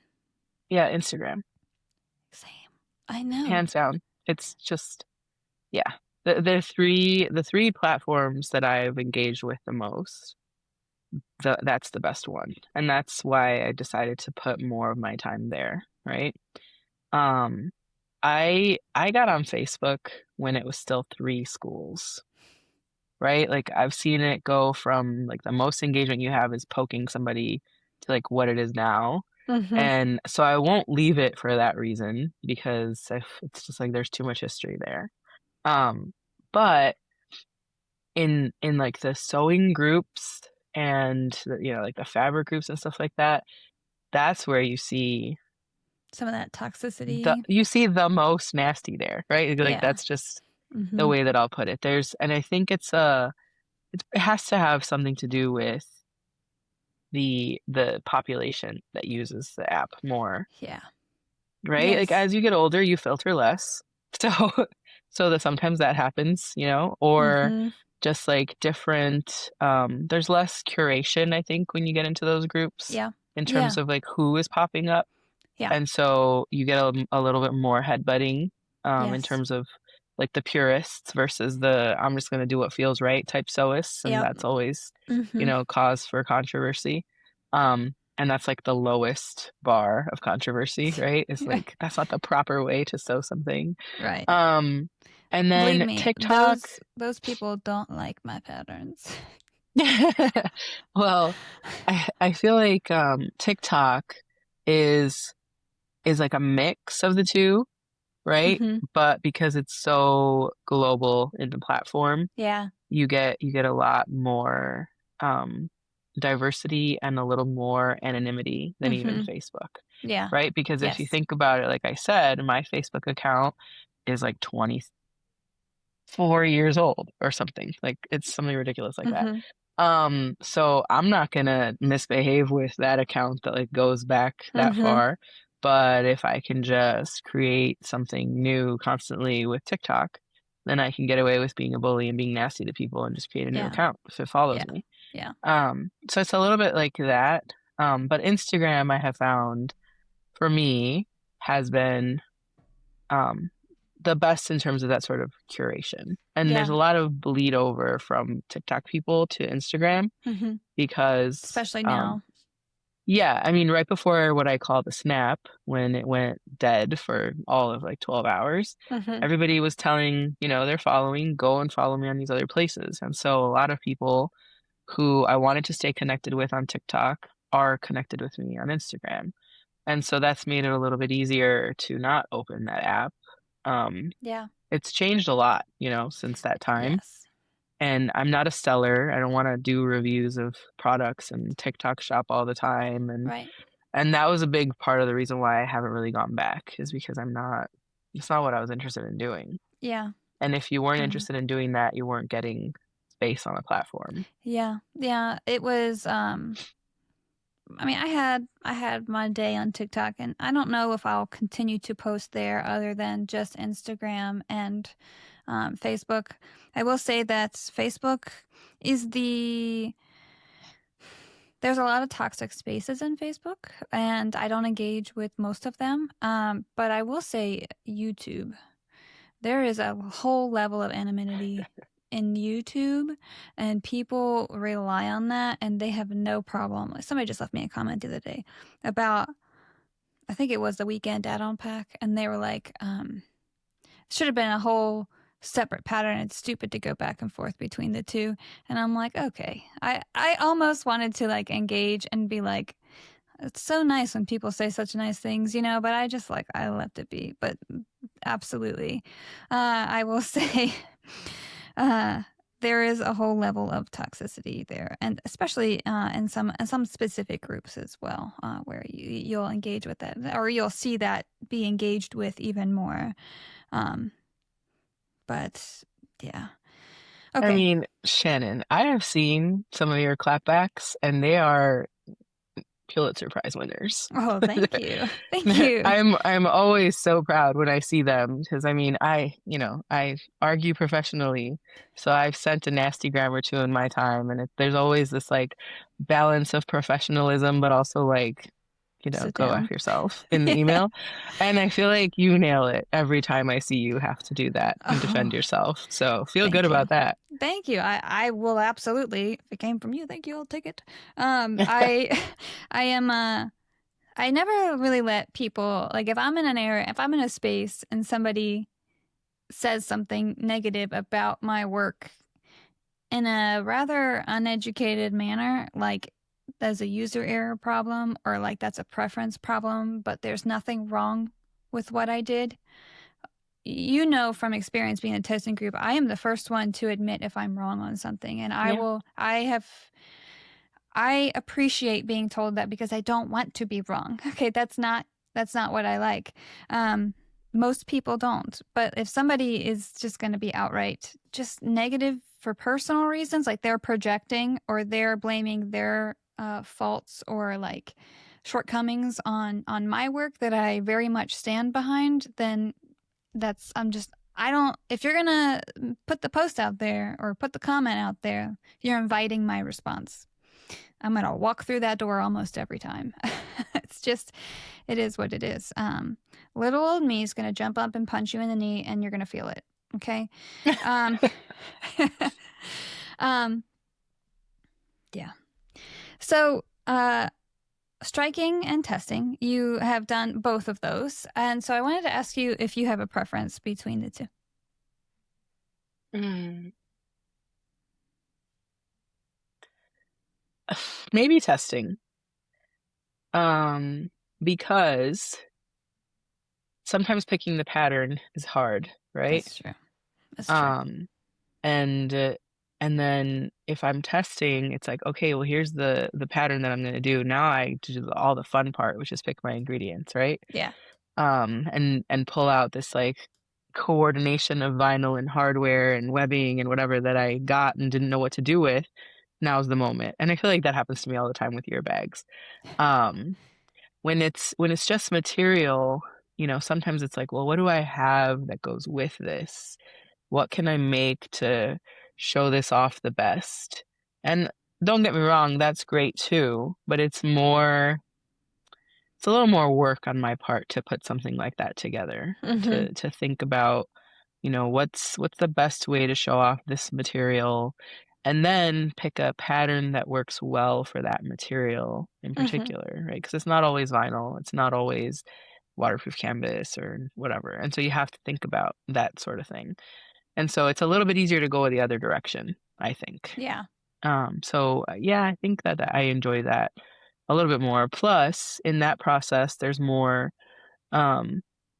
Yeah, Instagram. Same. I know. Hands down. It's just yeah. The three platforms that I've engaged with the most, that's the best one. And that's why I decided to put more of my time there, right? Um, I got on Facebook when it was still 3 schools, right? Like I've seen it go from like the most engagement you have is poking somebody to like what it is now. Mm-hmm. And so I won't leave it for that reason because it's just like there's too much history there. But in like the sewing groups and like the fabric groups and stuff like that, that's where Some of that toxicity. you see the most nasty there, right? Like Yeah. that's just the Mm-hmm. way that I'll put it. And I think it has to have something to do with the population that uses the app more, Yeah. right? Like Yes. as you get older, you filter less. So so that sometimes that happens, or Mm-hmm. just like different there's less curation, I think, when you get into those groups Yeah. in terms Yeah. of like who is popping up. Yeah. And so you get a little bit more headbutting in Yes. terms of like the purists versus the I'm just going to do what feels right type sewists. And Yep. that's always, Mm-hmm. cause for controversy. And that's like the lowest bar of controversy, right? It's like that's not the proper way to sew something. Right. Um, and Believe then me, TikTok. those people don't like my patterns. Well, I feel like TikTok is like a mix of the two, right? Mm-hmm. But because it's so global in the platform, Yeah. you get a lot more um, diversity and a little more anonymity than even Mm-hmm. Facebook, Yeah. right? Because if you Yes. think about it, like I said, my Facebook account is like 24 years old or something. Like it's something ridiculous like that. Mm-hmm. So I'm not gonna misbehave with that account that like goes back that Mm-hmm. far. But if I can just create something new constantly with TikTok, then I can get away with being a bully and being nasty to people and just create a new Yeah. account if it follows Yeah. me. Yeah. So it's a little bit like that. But Instagram I have found for me has been um the best in terms of that sort of curation. And there's Yeah. a lot of bleed over from TikTok people to Instagram Mm-hmm. because, Especially now. yeah, I mean, right before what I call the snap, when it went dead for all of like 12 hours, Mm-hmm. everybody was telling, their following, go and follow me on these other places. And so a lot of people who I wanted to stay connected with on TikTok are connected with me on Instagram. And so that's made it a little bit easier to not open that app. Um, Yeah. it's changed a lot, since that time. Yes. And I'm not a seller. I don't want to do reviews of products and TikTok shop all the time. Right. And that was a big part of the reason why I haven't really gone back is because it's not what I was interested in doing. Yeah. And if you weren't Um, interested in doing that, you weren't getting space on the platform. yeah. Yeah. It was I mean, I had my day on TikTok, and I don't know if I'll continue to post there other than just Instagram and Facebook. I will say that Facebook is there's a lot of toxic spaces in Facebook, and I don't engage with most of them. But I will say YouTube. There is a whole level of anonymity in YouTube, and people rely on that, and they have no problem. Like somebody just left me a comment the other day about, I think it was the Weekend add-on pack, and they were like, should have been a whole separate pattern. It's stupid to go back and forth between the two. And I'm like, okay. I almost wanted to like engage and be like, it's so nice when people say such nice things, but I just like, I left it be. But absolutely. I will say, uh, there is a whole level of toxicity there, and especially in some specific groups as well, where you'll engage with that, or you'll see that be engaged with even more. Um, but yeah, I okay. mean, Shannon, I have seen some of your clapbacks and they are Pulitzer Prize winners. Oh, thank you, thank you. I'm always so proud when I see them because I mean I argue professionally, so I've sent a nasty gram or two in my time, and there's always this like balance of professionalism, but also like Sit go down. F yourself in the Yeah. email, and I feel like you nail it every time I see you have to do that and defend Oh, yourself. So feel good thank you. about that. Thank you. I will absolutely. If it came from you, thank you. I'll take it. I I am I never really let people, like, if I'm in an area, if I'm in a space and somebody says something negative about my work in a rather uneducated manner, like, as a user error problem or like that's a preference problem, but there's nothing wrong with what I did. You know from experience being in a testing group, I am the first one to admit if I'm wrong on something, and Yeah. I appreciate being told that because I don't want to be wrong. Okay, that's not what I like. Most people don't. But if somebody is just going to be outright just negative for personal reasons, like they're projecting or they're blaming their faults or like shortcomings on my work that I very much stand behind, then I don't, if you're gonna put the post out there or put the comment out there, you're inviting my response. I'm gonna walk through that door almost every time. It's just, it is what it is. Little old me is gonna jump up and punch you in the knee, and you're gonna feel it. Okay. Um, um, yeah. So, striking and testing, you have done both of those, and so I wanted to ask you if you have a preference between the two. Maybe testing. Because sometimes picking the pattern is hard, right? That's true. That's true. And then if I'm testing, it's like, okay, well, here's the pattern that I'm going to do. Now I do all the fun part, which is pick my ingredients, right? Yeah. And pull out this like coordination of vinyl and hardware and webbing and whatever that I got and didn't know what to do with. Now's the moment. And I feel like that happens to me all the time with your bags. When it's just material, sometimes it's like, well, what do I have that goes with this? What can I make to show this off the best? And don't get me wrong, that's great too, but it's a little more work on my part to put something like that together, to think about, what's the best way to show off this material, and then pick a pattern that works well for that material in particular, right? Because it's not always vinyl, it's not always waterproof canvas or whatever. And so you have to think about that sort of thing. And so it's a little bit easier to go the other direction, I think. Yeah. So yeah, I think that I enjoy that a little bit more. Plus, in that process, there's more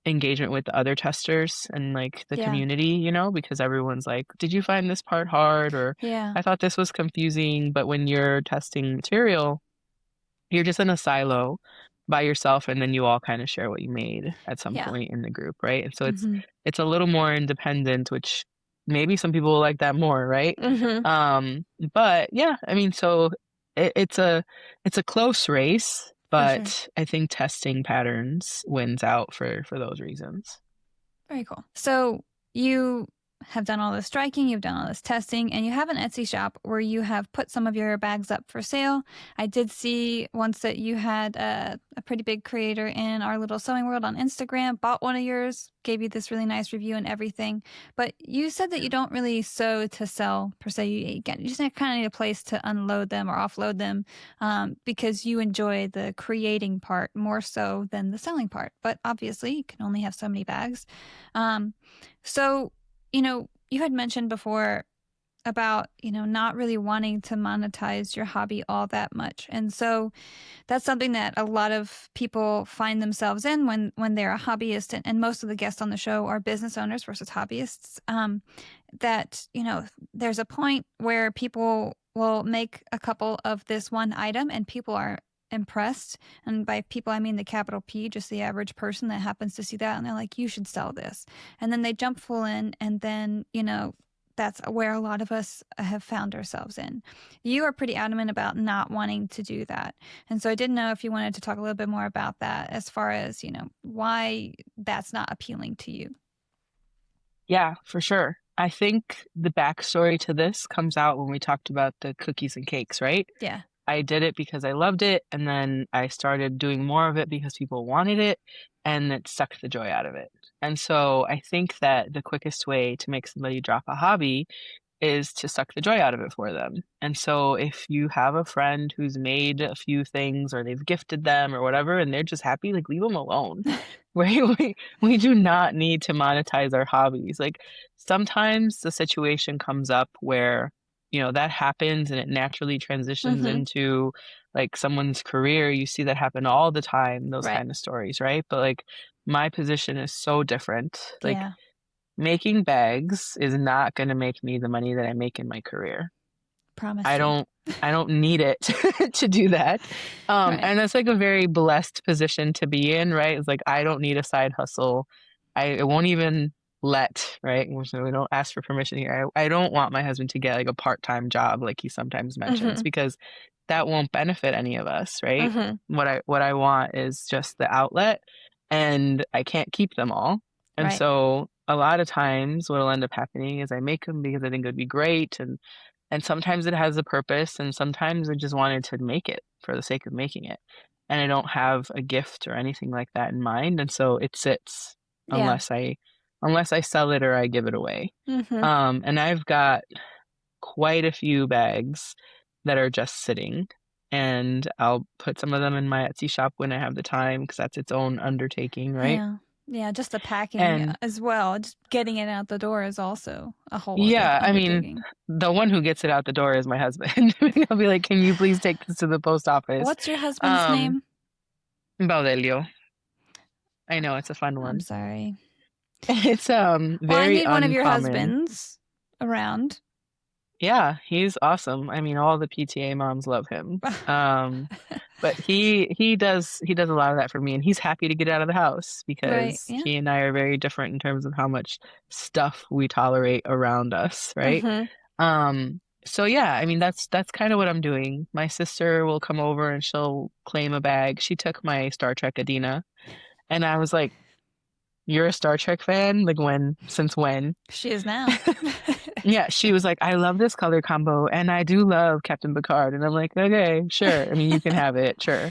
engagement with the other testers and like the community, because everyone's like, did you find this part hard? Or I thought this was confusing. But when you're testing material, you're just in a silo by yourself, and then you all kind of share what you made at some point in the group, right? And so it's a little more independent, which maybe some people will like that more, right? But yeah, I mean, so it's a close race, but sure. I think testing patterns wins out for those reasons. Very cool. So you have done all this striking, you've done all this testing, and you have an Etsy shop where you have put some of your bags up for sale. I did see once that you had a pretty big creator in our little sewing world on Instagram, bought one of yours, gave you this really nice review and everything. But you said that you don't really sew to sell per se. You just kind of need a place to unload them or offload them because you enjoy the creating part more so than the selling part. But obviously, you can only have so many bags. So you had mentioned before about, not really wanting to monetize your hobby all that much. And so that's something that a lot of people find themselves in when they're a hobbyist. And most of the guests on the show are business owners versus hobbyists. That, there's a point where people will make a couple of this one item and people are impressed, and by people I mean the capital P, just the average person that happens to see that, and they're like, you should sell this, and then they jump full in, and then that's where a lot of us have found ourselves in. You are pretty adamant about not wanting to do that, and so I didn't know if you wanted to talk a little bit more about that as far as why that's not appealing to you. Yeah, for sure. I think the backstory to this comes out when we talked about the cookies and cakes, right? Yeah. I did it because I loved it, and then I started doing more of it because people wanted it, and it sucked the joy out of it. And so I think that the quickest way to make somebody drop a hobby is to suck the joy out of it for them. And so if you have a friend who's made a few things or they've gifted them or whatever, and they're just happy, like leave them alone. Right? We do not need to monetize our hobbies. Like sometimes the situation comes up where, that happens and it naturally transitions into like someone's career. You see that happen all the time, those Right. kind of stories, right? But like my position is so different. Like Yeah. making bags is not going to make me the money that I make in my career. I Promise you. don't I don't need it to do that. Right. And that's like a very blessed position to be in, right? It's like I don't need a side hustle. I won't even right? So we don't ask for permission here. I don't want my husband to get like a part-time job like he sometimes mentions because that won't benefit any of us, right? What I want is just the outlet, and I can't keep them all. And Right. so a lot of times what'll end up happening is I make them because I think it would be great, and sometimes it has a purpose, and sometimes I just wanted to make it for the sake of making it. And I don't have a gift or anything like that in mind, and so it sits Yeah. unless I sell it or I give it away. And I've got quite a few bags that are just sitting, and I'll put some of them in my Etsy shop when I have the time because that's its own undertaking, right? Yeah. Yeah, just the packing And as well. Just getting it out the door is also a whole other yeah, I mean, undertaking. the one who gets it out the door is my husband. He'll be like, "Can you please take this to the post office?" What's your husband's Um, name? Baudelio. I know it's a fun I'm one. sorry. It's Well, I very need one of your uncommon. husbands around. Yeah, he's awesome. I mean, all the PTA moms love him. But he does a lot of that for me, and he's happy to get out of the house Right. because Yeah. he and I are very different in terms of how much stuff we tolerate around us, right? So yeah, I mean that's kind of what I'm doing. My sister will come over and she'll claim a bag. She took my Star Trek Adina, and I was like, "You're a Star Trek fan? Like since when?" She is now. Yeah, she was like, "I love this color combo and I do love Captain Picard." And I'm like, "Okay, sure. I mean, you can have it, sure."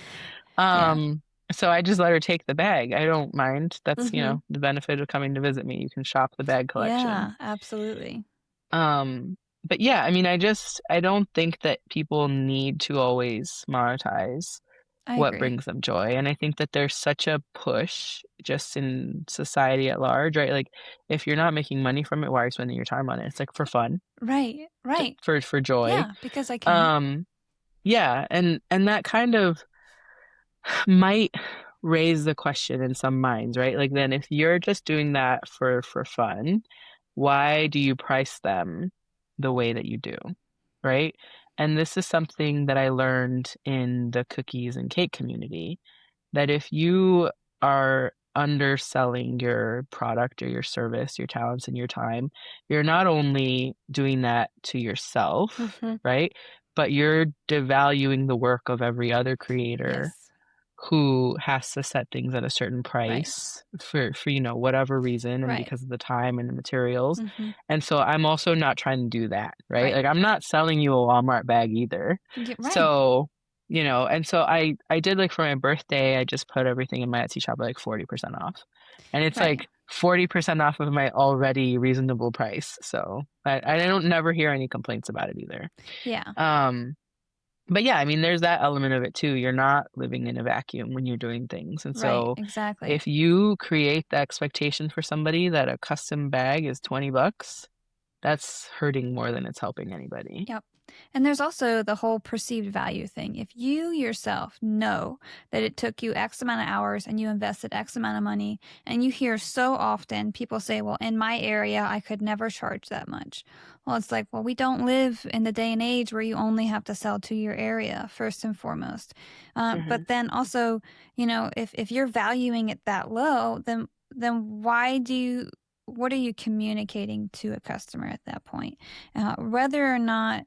Yeah. Um, so I just let her take the bag. I don't mind. That's, Mm-hmm. the benefit of coming to visit me. You can shop the bag collection. Yeah, absolutely. Um, but yeah, I mean, I don't think that people need to always monetize I what agree. brings them joy. And I think that there's such a push just in society at large, right? Like if you're not making money from it, why are you spending your time on it? It's like for fun, Right. Right. for joy. Yeah, because I can. Um, yeah, and that kind of might raise the question in some minds, right? Like then if you're just doing that for fun, why do you price them the way that you do, right? And this is something that I learned in the cookies and cake community, that if you are underselling your product or your service, your talents and your time, you're not only doing that to yourself, Mm-hmm. right? But you're devaluing the work of every other creator Yes. who has to set things at a certain Right. price for whatever reason and Right. because of the time and the materials. Mm-hmm. And so I'm also not trying to do that, right? Right. Like I'm not selling you a Walmart bag either. Yeah, right. So, and so I did like for my birthday, I just put everything in my Etsy shop at like 40% off. And it's Right. like 40% off of my already reasonable price. So I don't never hear any complaints about it either. Yeah. But yeah, I mean, there's that element of it too. You're not living in a vacuum when you're doing things. And Right. so Exactly. if you create the expectation for somebody that a custom bag is $20, that's hurting more than it's helping anybody. Yep. And there's also the whole perceived value thing. If you yourself know that it took you X amount of hours and you invested X amount of money, and you hear so often people say, well, in my area, I could never charge that much. Well, it's like, well, we don't live in the day and age where you only have to sell to your area, first and foremost. But then also, if you're valuing it that low, then what are you communicating to a customer at that point? Whether or not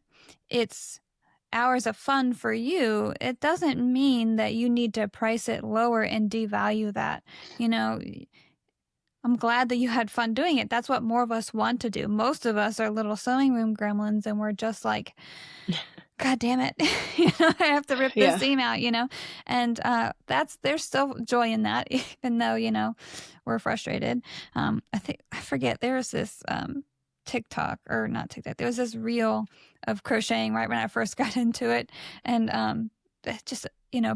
it's hours of fun for you, it doesn't mean that you need to price it lower and devalue that. I'm glad that you had fun doing it. That's what more of us want to do. Most of us are little sewing room gremlins, and we're just like, God damn it. I have to rip this seam out, and there's still joy in that, even though, we're frustrated. I forget, there was this TikTok, or not TikTok, there was this reel of crocheting right when I first got into it, and just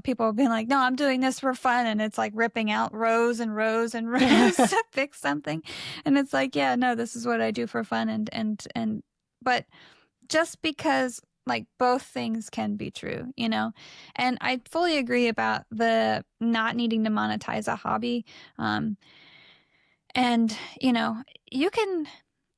people being like, no, I'm doing this for fun, and it's like ripping out rows and rows and rows to fix something, and it's like, yeah, no, this is what I do for fun, and but just because like both things can be true, you know? And I fully agree about the not needing to monetize a hobby. Um, and, you know, you can,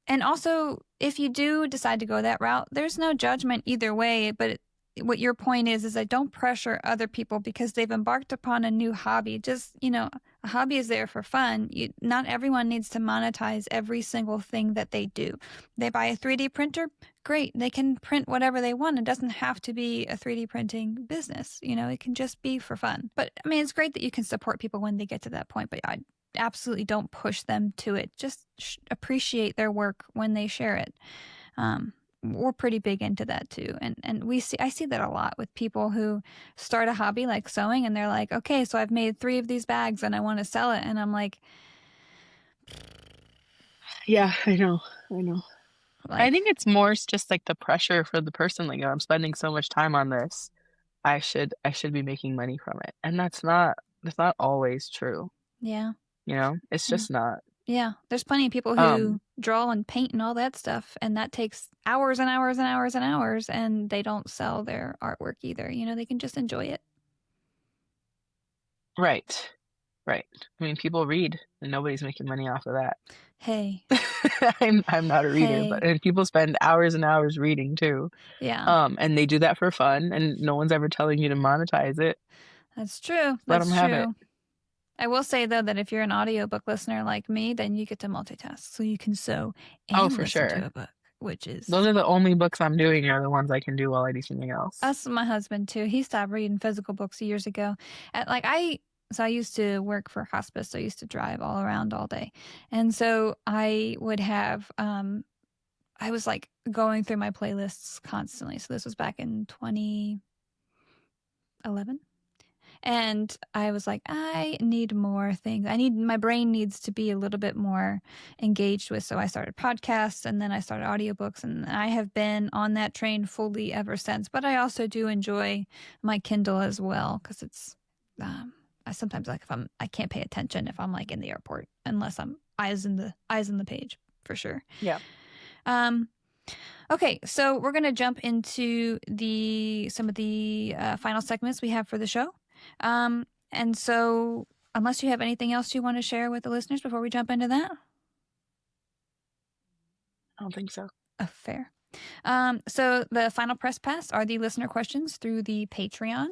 and also if you do decide to go that route, there's no judgment either way. But what your point is I don't pressure other people because they've embarked upon a new hobby. Just, you know, a hobby is there for fun. Not everyone needs to monetize every single thing that they do. They buy a 3D printer, great. They can print whatever they want. It doesn't have to be a 3D printing business. You know, it can just be for fun. But I mean, it's great that you can support people when they get to that point, but I absolutely don't push them to it. Just appreciate their work when they share it. We're pretty big into that too, and I see that a lot with people who start a hobby like sewing, and they're like, okay, so I've made 3 of these bags and I want to sell it, and I'm like, Yeah, I know. I know. I like, think it's more just like the pressure for the person, like, "Oh, I'm spending so much time on this. I should be making money from it." And that's not always true, yeah, you know? It's yeah. just not. Yeah, there's plenty of people Um, who draw and paint and all that stuff, and that takes hours and hours and hours and hours, and they don't sell their artwork either. You know, they can just enjoy it. right. Right. I mean, people read and nobody's making money off of that. Hey, I'm not a reader, but hey, and people spend hours and hours reading too. yeah, And they do that for fun, and no one's ever telling you to monetize it. that's true. Let them That's have it. true. I will say though that if you're an audiobook listener like me, then you get to multitask. So you can sew Oh, and for listen to sure. a book, which Those is are the only books I'm doing are the ones I can do while I do something else. us, my husband too. He stopped reading physical books years ago. And so I used to work for hospice. So I used to drive all around all day. And so I would have I was like going through my playlists constantly. So this was back in 2011. And I was like, I need more things. My brain needs to be a little bit more engaged with. So I started podcasts and then I started audiobooks. And I have been on that train fully ever since. But I also do enjoy my Kindle as well because I sometimes like I can't pay attention if I'm like in the airport unless I'm eyes in the page for sure. Yeah. Um, Okay, so we're going to jump into some of the final segments we have for the show. And so, unless you have anything else you want to share with the listeners before we jump into that, I don't think so. fair. So the final press pass are the listener questions through the Patreon,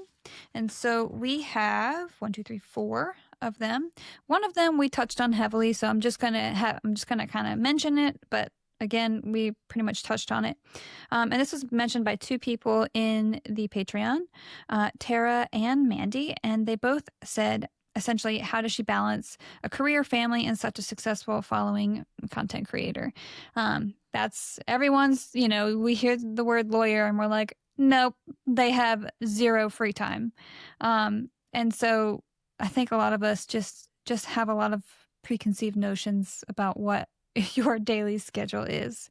and so we have 4 of them. One of them we touched on heavily, so I'm just gonna kind of mention it, but again, we pretty much touched on it. And this was mentioned by 2 people in the Patreon, Tara and Mandy, and they both said essentially, how does she balance a career, family, and such a successful following content creator? That's everyone's, you know, we hear the word lawyer and we're like, nope, they have 0 free time. And so I think a lot of us just have a lot of preconceived notions about what your daily schedule is.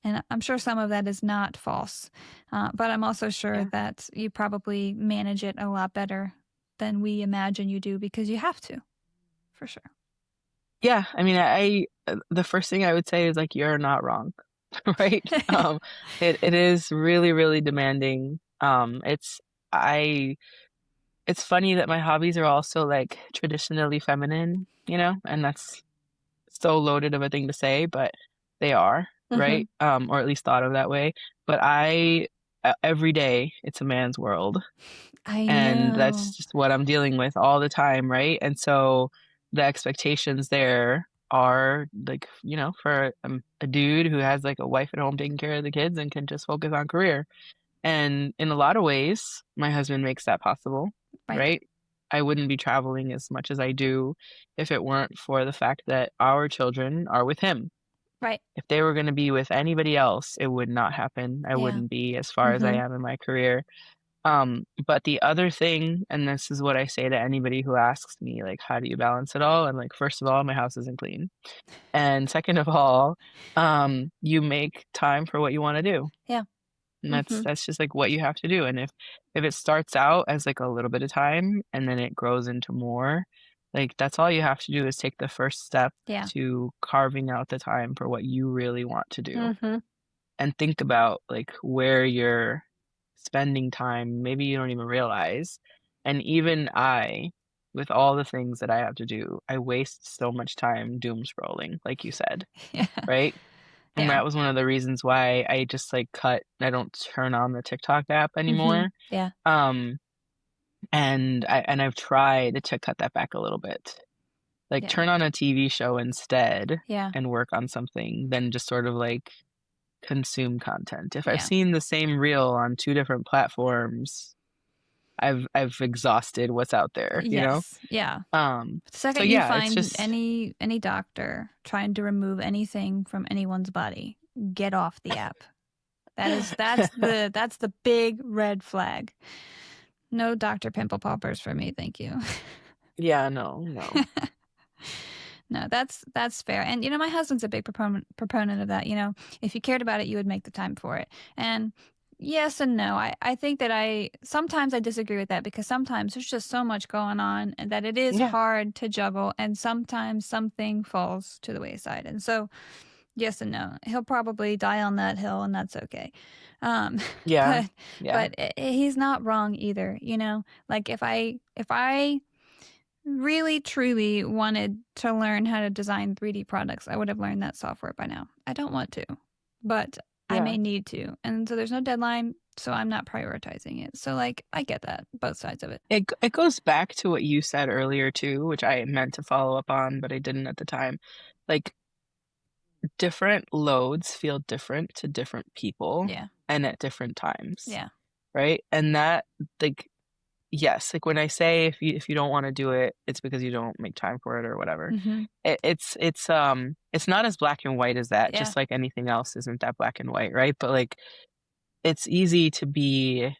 And I'm sure some of that is not false. But I'm also sure Yeah. that you probably manage it a lot better than we imagine you do because you have to, for sure. Yeah. I mean, the first thing I would say is like, you're not wrong. Right? It is really, really demanding. I it's funny that my hobbies are also like traditionally feminine, you know, and that's so loaded of a thing to say, but they are, Mm-hmm. right? Or at least thought of that way. But every day it's a man's world, I and know. that's just what I'm dealing with all the time, right? And so the expectations there are like, you know, for a dude who has like a wife at home taking care of the kids and can just focus on career. And in a lot of ways, my husband makes that possible, Right. right? I wouldn't be traveling as much as I do if it weren't for the fact that our children are with him. Right. If they were going to be with anybody else, it would not happen. I Yeah. wouldn't be as far as I Mm-hmm. am in my career. But the other thing, and this is what I say to anybody who asks me, like, how do you balance it all? I'm like, first of all, my house isn't clean. And second of all, you make time for what you want to do. Yeah. And that's Mm-hmm. that's just like what you have to do. And if it starts out as like a little bit of time and then it grows into more, like that's all you have to do is take the first step Yeah. to carving out the time for what you really want to do. Mm-hmm. and think about like where you're spending time, maybe you don't even realize. And even I, with all the things that I have to do, I waste so much time doom scrolling, like you said, Yeah. right? And Yeah. that was one of the reasons why I just like I don't turn on the TikTok app Mm-hmm. anymore. Yeah. Um, and I've tried to cut that back a little bit. Like Yeah. turn on a TV show instead Yeah. and work on something than just sort of like consume content. If I've Yeah. seen the same reel on two different platforms, I've exhausted what's out there, you know? Yes. Yeah. The So second you yeah, it's find just any doctor trying to remove anything from anyone's body, get off the app. That's the big red flag. No Dr. Pimple Poppers for me, thank you. yeah, no. No, that's fair. And my husband's a big proponent of that. If you cared about it, you would make the time for it. And yes and no. I think that sometimes I disagree with that because sometimes there's just so much going on and that it is Yeah. hard to juggle and sometimes something falls to the wayside. And so yes and no. He'll probably die on that hill and that's okay. Um, Yeah. but Yeah. but he's not wrong either. Like if I really truly wanted to learn how to design 3D products, I would have learned that software by now. I don't want to, but I Yeah. may need to. And so there's no deadline, so I'm not prioritizing it. So like I get that, both sides of it. It goes back to what you said earlier too, which I meant to follow up on, but I didn't at the time. Like different loads feel different to different people Yeah. and at different times, Yeah. right? And that like yes, like when I say if you don't want to do it, it's because you don't make time for it or whatever. Mm-hmm. It's not as black and white as that, Yeah. just like anything else isn't that black and white, right? But like it's easy to be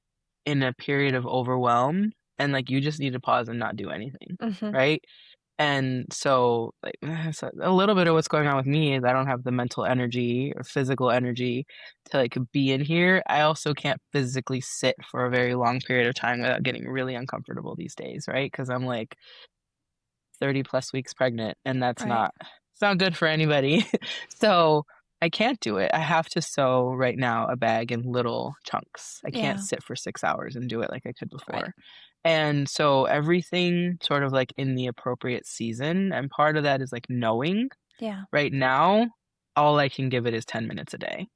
in a period of overwhelm and like you just need to pause and not do anything, Mm-hmm. right? And so, like, so a little bit of what's going on with me is I don't have the mental energy or physical energy to like be in here. I also can't physically sit for a very long period of time without getting really uncomfortable these days, right? Because I'm like 30 plus weeks pregnant, and Right. it's not good for anybody. So I can't do it. I have to sew right now a bag in little chunks. I can't Yeah. sit for 6 hours and do it like I could Right. before. And so everything sort of like in the appropriate season, and part of that is like knowing Yeah. right now, all I can give it is 10 minutes a day.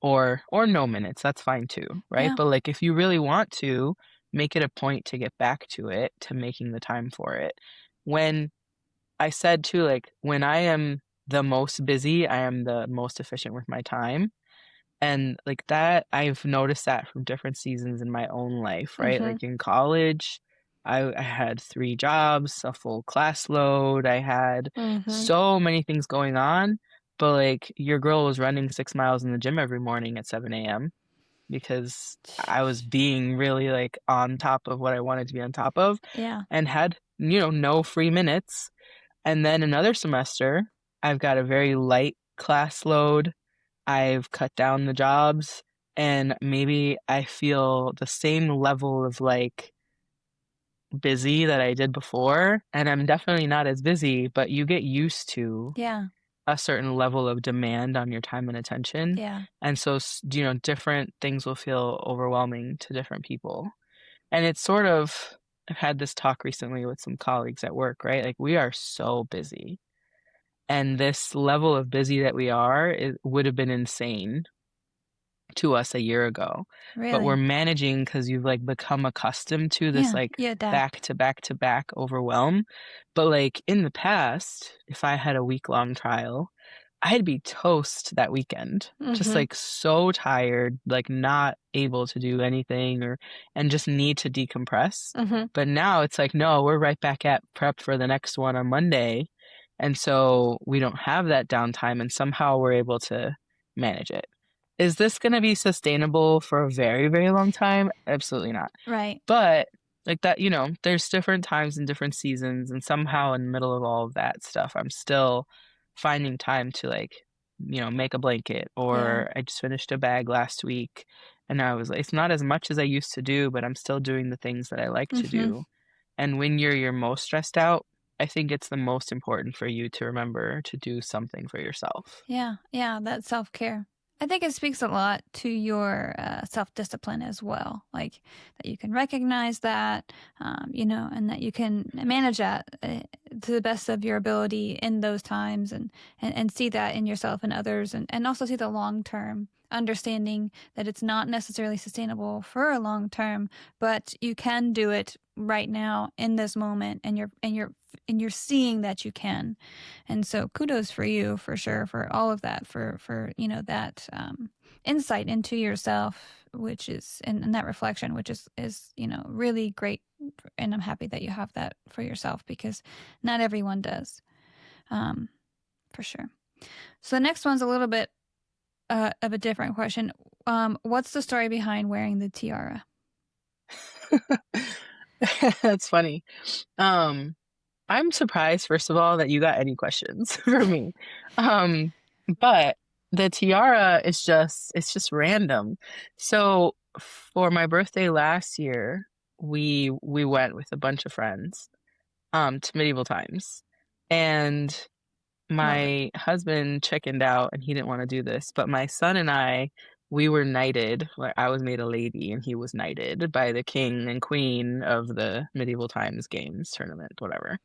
Or no minutes, that's fine too, right? Yeah. But like if you really want to, make it a point to get back to it, to making the time for it. When I said too, like when I am the most busy, I am the most efficient with my time. And like that, I've noticed that from different seasons in my own life, right? Mm-hmm. Like in college, I had 3 jobs, a full class load. I had Mm-hmm. so many things going on. But like your girl was running 6 miles in the gym every morning at 7 a.m. because I was being really like on top of what I wanted to be on top of Yeah. and had, no free minutes. And then another semester, I've got a very light class load. I've cut down the jobs, and maybe I feel the same level of like busy that I did before. And I'm definitely not as busy, but you get used to Yeah. a certain level of demand on your time and attention. Yeah. And so, different things will feel overwhelming to different people. And it's sort of, I've had this talk recently with some colleagues at work, right? Like we are so busy. And this level of busy that we are, it would have been insane to us a year ago. But we're Really. managing because you've like become accustomed to this Yeah. like You adapt. back to back to back overwhelm. But like in the past, if I had a week-long trial, I'd be toast that weekend. Just Mm-hmm. like so tired, like not able to do anything and just need to decompress. Mm-hmm. But now it's like, no, we're right back at prep for the next one on Monday. And so we don't have that downtime and somehow we're able to manage it. Is this going to be sustainable for a very, very long time? Absolutely not. Right. But like that, there's different times and different seasons, and somehow in the middle of all of that stuff, I'm still finding time to like, make a blanket, Yeah. or I just finished a bag last week and I was like, it's not as much as I used to do, but I'm still doing the things that I like to Mm-hmm. do. And when you're your most stressed out, I think it's the most important for you to remember to do something for yourself. Yeah. Yeah. That's self-care. I think it speaks a lot to your self-discipline as well, like that you can recognize that, and that you can manage that to the best of your ability in those times, and see that in yourself and others, and also see the long-term understanding that it's not necessarily sustainable for a long term, but you can do it right now in this moment, and you're seeing that you can. And so kudos for you for sure for all of that, for that insight into yourself, which is and that reflection, which is really great. And I'm happy that you have that for yourself, because not everyone does, for sure. So the next one's a little bit of a different question. What's the story behind wearing the tiara? That's funny. I'm surprised, first of all, that you got any questions for me. Um, but the tiara is it's just random. So for my birthday last year, we went with a bunch of friends to medieval times. And Love it. my husband chickened out and he didn't want to do this, but my son and I, we were knighted. Like I was made a lady and he was knighted by the king and queen of the medieval times games tournament, whatever.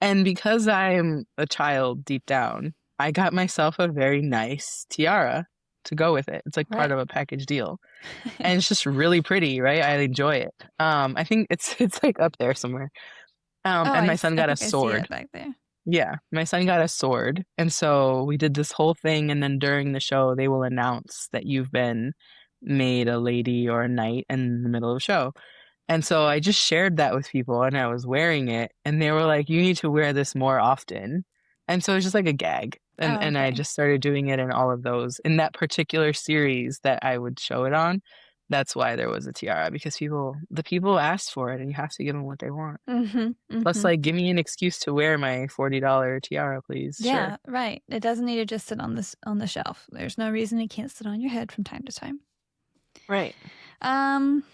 And because I'm a child deep down, I got myself a very nice tiara to go with it. It's like part Right. of a package deal. And it's just really pretty, right? I enjoy it. I think it's like up there somewhere. Oh, And my son I got a think I see it sword. back there. Yeah, my son got a sword. And so we did this whole thing. And then during the show, they will announce that you've been made a lady or a knight in the middle of the show. And so I just shared that with people and I was wearing it. And they were like, you need to wear this more often. And so it's just like a gag. Oh, And I okay. just started doing it in all of those. In that particular series that I would show it on, that's why there was a tiara, because the people asked for it and you have to give them what they want. Mm-hmm. Plus, Mm-hmm. like, give me an excuse to wear my $40 tiara, please. Sure. Yeah, right. It doesn't need to just sit on the shelf. There's no reason it can't sit on your head from time to time. Right. Um,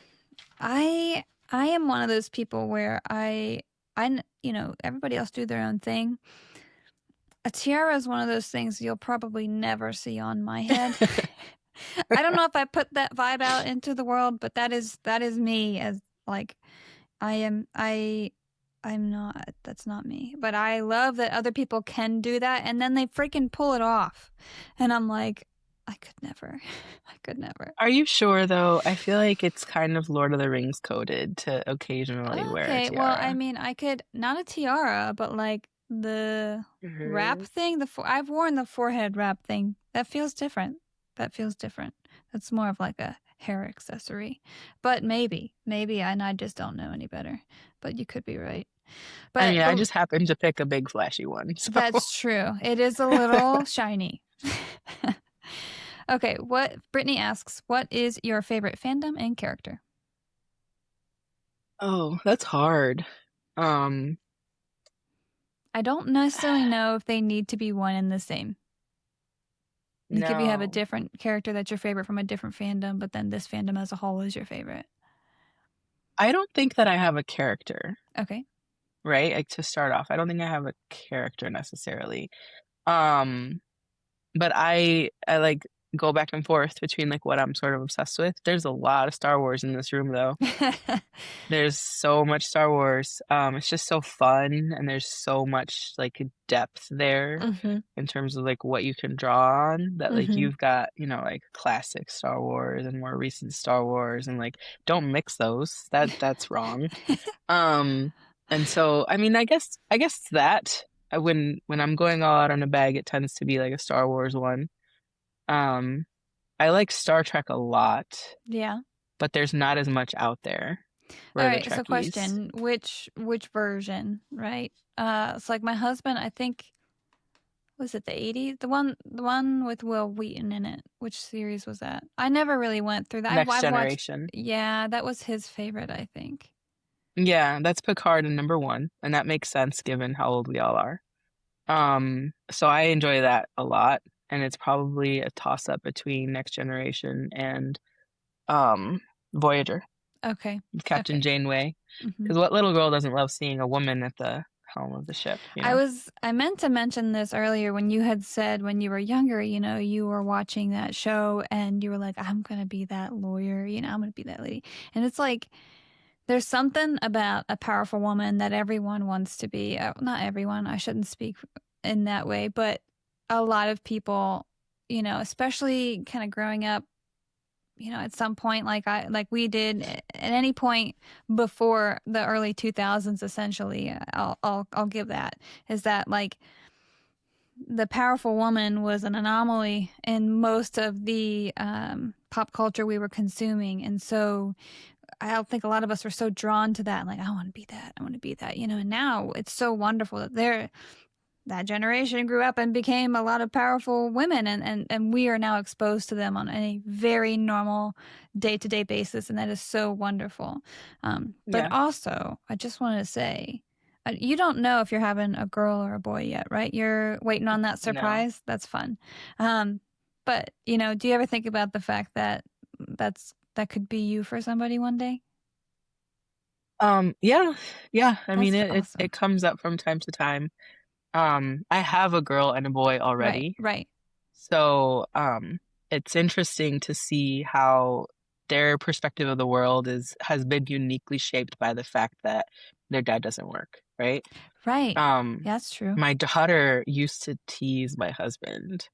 I I am one of those people where everybody else do their own thing. A tiara is one of those things you'll probably never see on my head. I don't know if I put that vibe out into the world, but that is me. As like I'm not, that's not me. But I love that other people can do that and then they freaking pull it off. And I'm like, I could never. I could never. Are you sure, though? I feel like it's kind of Lord of the Rings coded to occasionally wear a Okay, well, I tiara. mean, I could, not a tiara, but like the wrap thing. I've worn the forehead wrap thing. That feels different. That feels different. That's more of like a hair accessory. But maybe, and I just don't know any better. But you could be right. I But mean, I the just happened to pick a big flashy one, so. That's true. It is a little shiny. Okay, Brittany asks, what is your favorite fandom and character? Oh, that's hard. Um, I don't necessarily know if they need to be one and the same. Like if you have a no. different character that's your favorite from a different fandom, but then this fandom as a whole is your favorite. I don't think that I have a character, Okay. right? Like to start off, I don't think I have a character necessarily. Um, but I like go back and forth between like what I'm sort of obsessed with. There's a lot of Star Wars in this room though. There's so much Star Wars. It's just so fun and there's so much like depth there Mm-hmm. in terms of like what you can draw on that like Mm-hmm. you've got, like classic Star Wars and more recent Star Wars and like don't mix those. That's wrong. Um and so I mean I guess that when I'm going all out on a bag it tends to be like a Star Wars one. Um I like Star Trek a lot, Yeah. but there's not as much out there All for the right. So Trekkies. question, which version, right? It's like my husband, I think, was it the 80s? The one with Will Wheaton in it. Which series was that? I never really went through that. Next I've watched, Generation. yeah, that was his favorite, I think. Yeah, that's Picard and number one, and that makes sense given how old we all are. So I enjoy that a lot, and it's probably a toss-up between Next Generation and um Voyager, Okay. with Captain Okay. Janeway. Mm-hmm. Because what little girl doesn't love seeing a woman at the helm of the ship, I meant to mention this earlier when you had said when you were younger, you were watching that show and you were like, I'm gonna be that lawyer, I'm gonna be that lady. And it's like there's something about a powerful woman that everyone wants to be. Not everyone, I shouldn't speak in that way, but a lot of people, especially kind of growing up, at some point like we did at any point before the early 2000s, essentially, I'll give that, is that like the powerful woman was an anomaly in most of the pop culture we were consuming. And so I don't think a lot of us were so drawn to that. Like, I want to be that. I want to be that, and now it's so wonderful that that generation grew up and became a lot of powerful women, and we are now exposed to them on a very normal day-to-day basis, and that is so wonderful. But Yeah. also, I just wanted to say, you don't know if you're having a girl or a boy yet, right? You're waiting on that No. surprise. That's fun. But do you ever think about the fact that that could be you for somebody one day? Yeah, yeah. I mean, That's it awesome. comes up from time to time. I have a girl and a boy Right, already. right. So, it's interesting to see how their perspective of the world has been uniquely shaped by the fact that their dad doesn't work, right? Right. Um, Yeah, that's true. my daughter used to tease my husband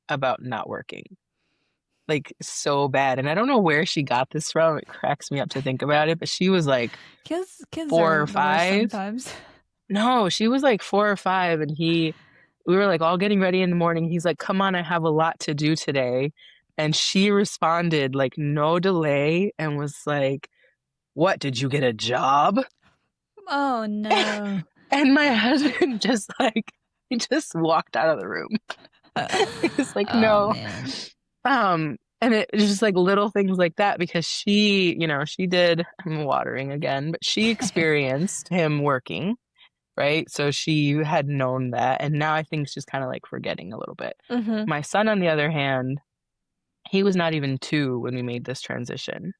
about not working, like so bad. And I don't know where she got this from. It cracks me up to think about it, but she was like Kids four are or the worst five. sometimes. No, she was like 4 or 5, and we were like all getting ready in the morning. He's like, "Come on, I have a lot to do today." And she responded like no delay and was like, "What, did you get a job?" Oh no. And my husband just like he just walked out of the room. He was like, Oh "No." man. And it was just like little things like that because she did, I'm watering again, but she experienced him working, right? So she had known that, and now I think she's kind of like forgetting a little bit. Mm-hmm. My son, on the other hand, he was not even 2 when we made this transition.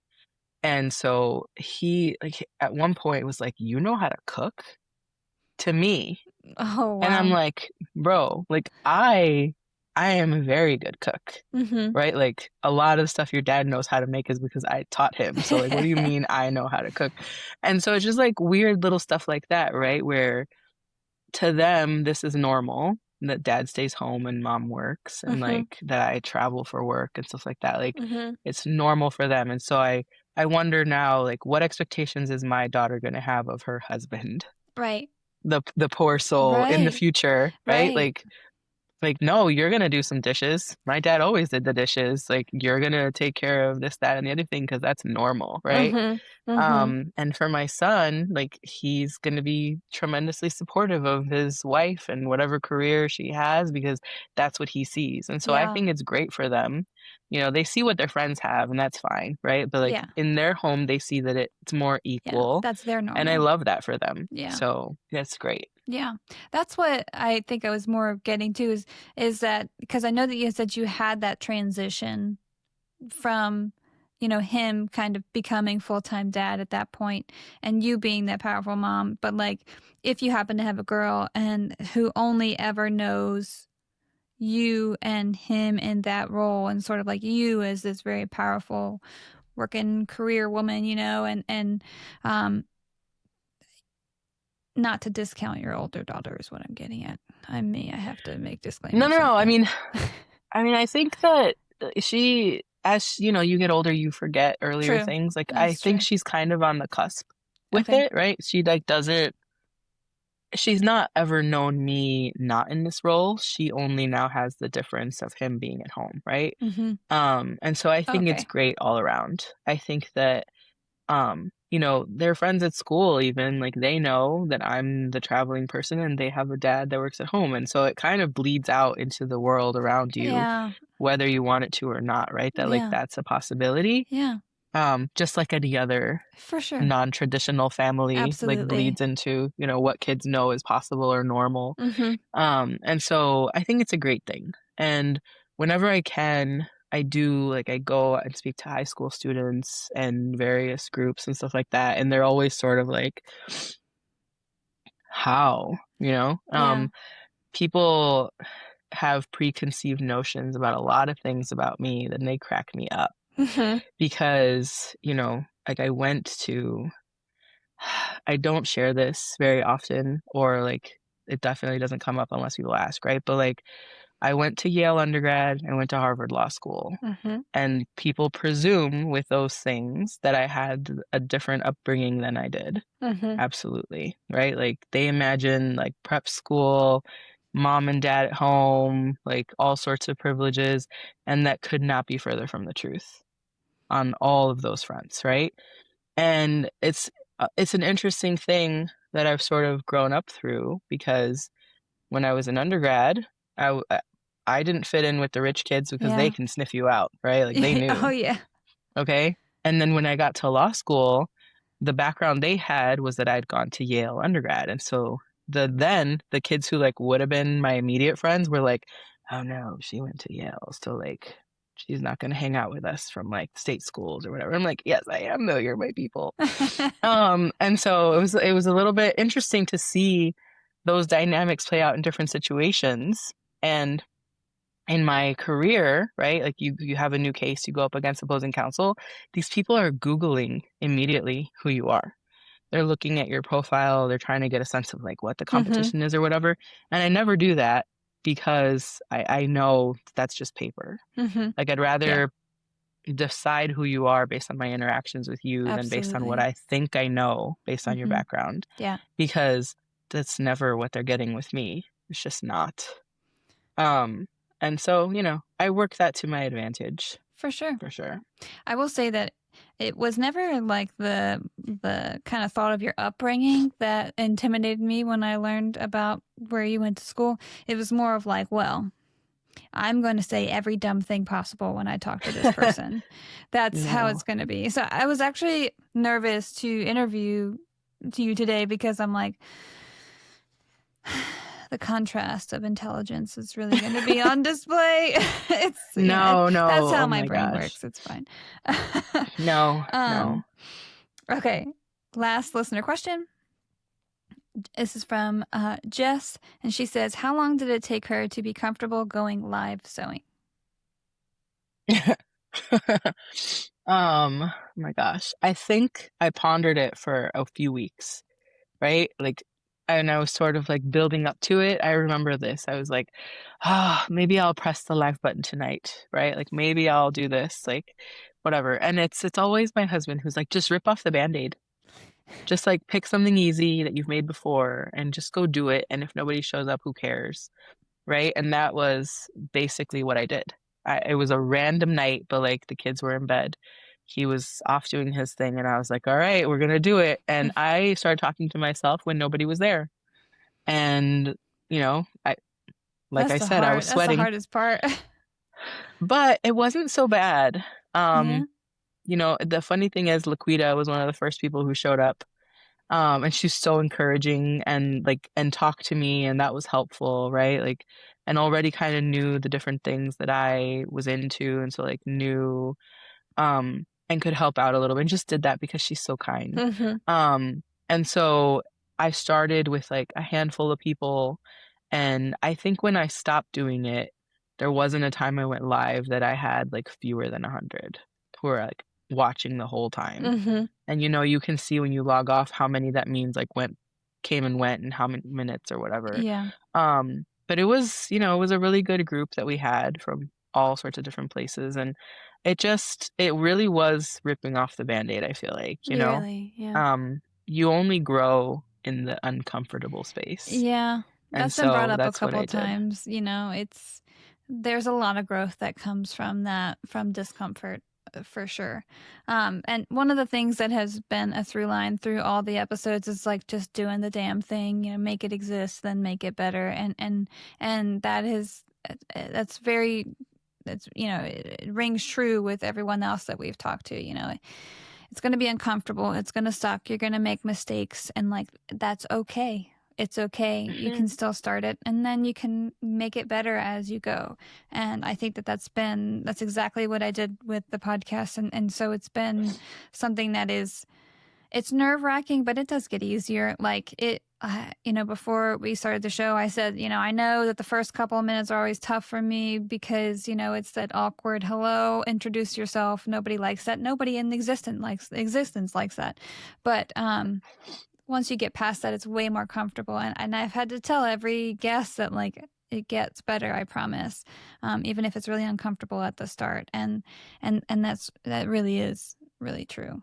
And so he, like, at one point was like, "You know how to cook?" to me. Oh And I'm wow. like, "Bro, like I am a very good cook." Mm-hmm. Right? Like a lot of the stuff your dad knows how to make is because I taught him. So like, what do you mean I know how to cook? And so it's just like weird little stuff like that, right? Where to them, this is normal that dad stays home and mom works and Mm-hmm. like that I travel for work and stuff like that. Like Mm-hmm. it's normal for them. And so I wonder now, like, what expectations is my daughter going to have of her husband, Right. the poor soul in the Right. future, right? Right. Like, no, you're gonna do some dishes. My dad always did the dishes. Like, you're gonna take care of this, that, and the other thing because that's normal, right? Mm-hmm. Mm-hmm. And for my son, like he's going to be tremendously supportive of his wife and whatever career she has because that's what he sees. And so I Yeah. think it's great for them. They see what their friends have and that's fine, right? But like Yeah. in their home, they see that it's more Yeah. equal. That's their And I normal. love that for them. Yeah. So that's great. Yeah. That's what I think I was more getting to is that because I know that you said you had that transition from him kind of becoming full-time dad at that point and you being that powerful mom, but like if you happen to have a girl and who only ever knows you and him in that role and sort of like you as this very powerful working career woman, and not to discount your older daughter is what I'm getting at. I have to make No, disclaimers no, no. like I that. mean, I think that as you get older, you forget earlier True. things. Like, I That's think true. she's kind of on the cusp with Okay. it, right? She like doesn't, she's not ever known me not in this role. She only now has the difference of him being at home, right? Mm-hmm. And so I think it's Okay. great all around. I think that their friends at school even like they know that I'm the traveling person and they have a dad that works at home. And so it kind of bleeds out into the world around you, Yeah. whether you want it to or not, right? That like Yeah. that's a possibility. Yeah. Just like any other For sure. non-traditional family like Absolutely. bleeds into, what kids know is possible or normal. Mm-hmm. And so I think it's a great thing. And whenever I can, I do like I go and speak to high school students and various groups and stuff like that. And they're always sort of like, how, Yeah. people have preconceived notions about a lot of things about me, then they crack me up Mhm. because, like I don't share this very often, or like it definitely doesn't come up unless people ask, right? But like I went to Yale undergrad, I went to Harvard Law School, Mhm. and people presume with those things that I had a different upbringing than I did. Mhm. Absolutely, right? Like they imagine like prep school, mom and dad at home, like all sorts of privileges, and that could not be further from the truth on all of those fronts, right? And it's an interesting thing that I've sort of grown up through because when I was an undergrad, I didn't fit in with the rich kids because they Yeah. can sniff you out, right? Like they Oh knew. yeah. Okay. And then when I got to law school, the background they had was that I'd gone to Yale undergrad. And so the kids who like would have been my immediate friends were like, oh no, she went to Yale. So like she's not gonna hang out with us from like state schools or whatever. I'm like, yes, I am though, you're my people. And so it was a little bit interesting to see those dynamics play out in different situations. And in my career, right? Like you have a new case, you go up against opposing counsel. These people are Googling immediately who you are. They're looking at your profile, they're trying to get a sense of like what the Mhm. competition is or whatever. And I never do that because I know that's just paper. Mhm. Like I'd Yeah. rather decide who you are based on my interactions with you than based on what Absolutely. I think I know based on your Mhm. background. Yeah. Because that's never what they're getting with me. It's just not. Um, and so, I work that to my advantage For sure. for sure. I will say that it was never like the kind of thought of your upbringing that intimidated me when I learned about where you went to school. It was more of like, well, I'm going to say every dumb thing possible when I talk to this person. That's how No. it's going to be. So I was actually nervous to interview to you today because I'm like, the contrast of intelligence is really going to be on display. No, That's no. how Oh my my brain gosh. works. It's fine. No, no. um, okay. Last listener question. This is from Jess, and she says, "How long did it take her to be comfortable going live sewing?" Oh my gosh. I think I pondered it for a few weeks, right? Like, and I was sort of like building up to it. I remember this. I was like, maybe I'll press the live button tonight, right? Like maybe I'll do this, like whatever. And it's always my husband who's like, just rip off the Band-Aid. Just like pick something easy that you've made before and just go do it. And if nobody shows up, who cares? Right? And that was basically what I did. It was a random night, but like the kids were in bed. He was off doing his thing, and I was like, all right, we're gonna do it. And I started talking to myself when nobody was there. And, like I said, I was That's the sweating, hardest part. but it wasn't so bad. Yeah. The funny thing is, Laquita was one of the first people who showed up. And she's so encouraging and talked to me, and that was helpful, right? Like, and already kind of knew the different things that I was into, and so like knew and could help out a little bit, and just did that because she's so kind. Hmm. And so I started with like a handful of people, and I think when I stopped doing it, there wasn't a time I went live that I had like fewer than 100 who were like watching the whole time. Hmm. And you can see when you log off how many that means like came and went and how many minutes or whatever. Yeah. But it was a really good group that we had from all sorts of different places, and it really was ripping off the Band-Aid, I feel like. Really. Yeah. You only grow in the uncomfortable space. Yeah. And That's been brought so up a that's what couple I did. times. There's a lot of growth that comes from that, from discomfort, for sure. And one of the things that has been a through line through all the episodes is like just doing the damn thing, make it exist, then make it better. And that's very, it rings true with everyone else that we've talked to. It's going to be uncomfortable. It's going to suck. You're going to make mistakes, and like that's okay. It's okay. You can still start it, and then you can make it better as you go. And I think that's exactly what I did with the podcast. And so it's been something that it's nerve wracking, but it does get easier. Like before we started the show, I said, I know that the first couple of minutes are always tough for me because, it's that awkward hello, introduce yourself. Nobody likes that. Nobody in existence likes that. But once you get past that, it's way more comfortable. And I've had to tell every guest that like it gets better, I promise. Even if it's really uncomfortable at the start. And that really is really true.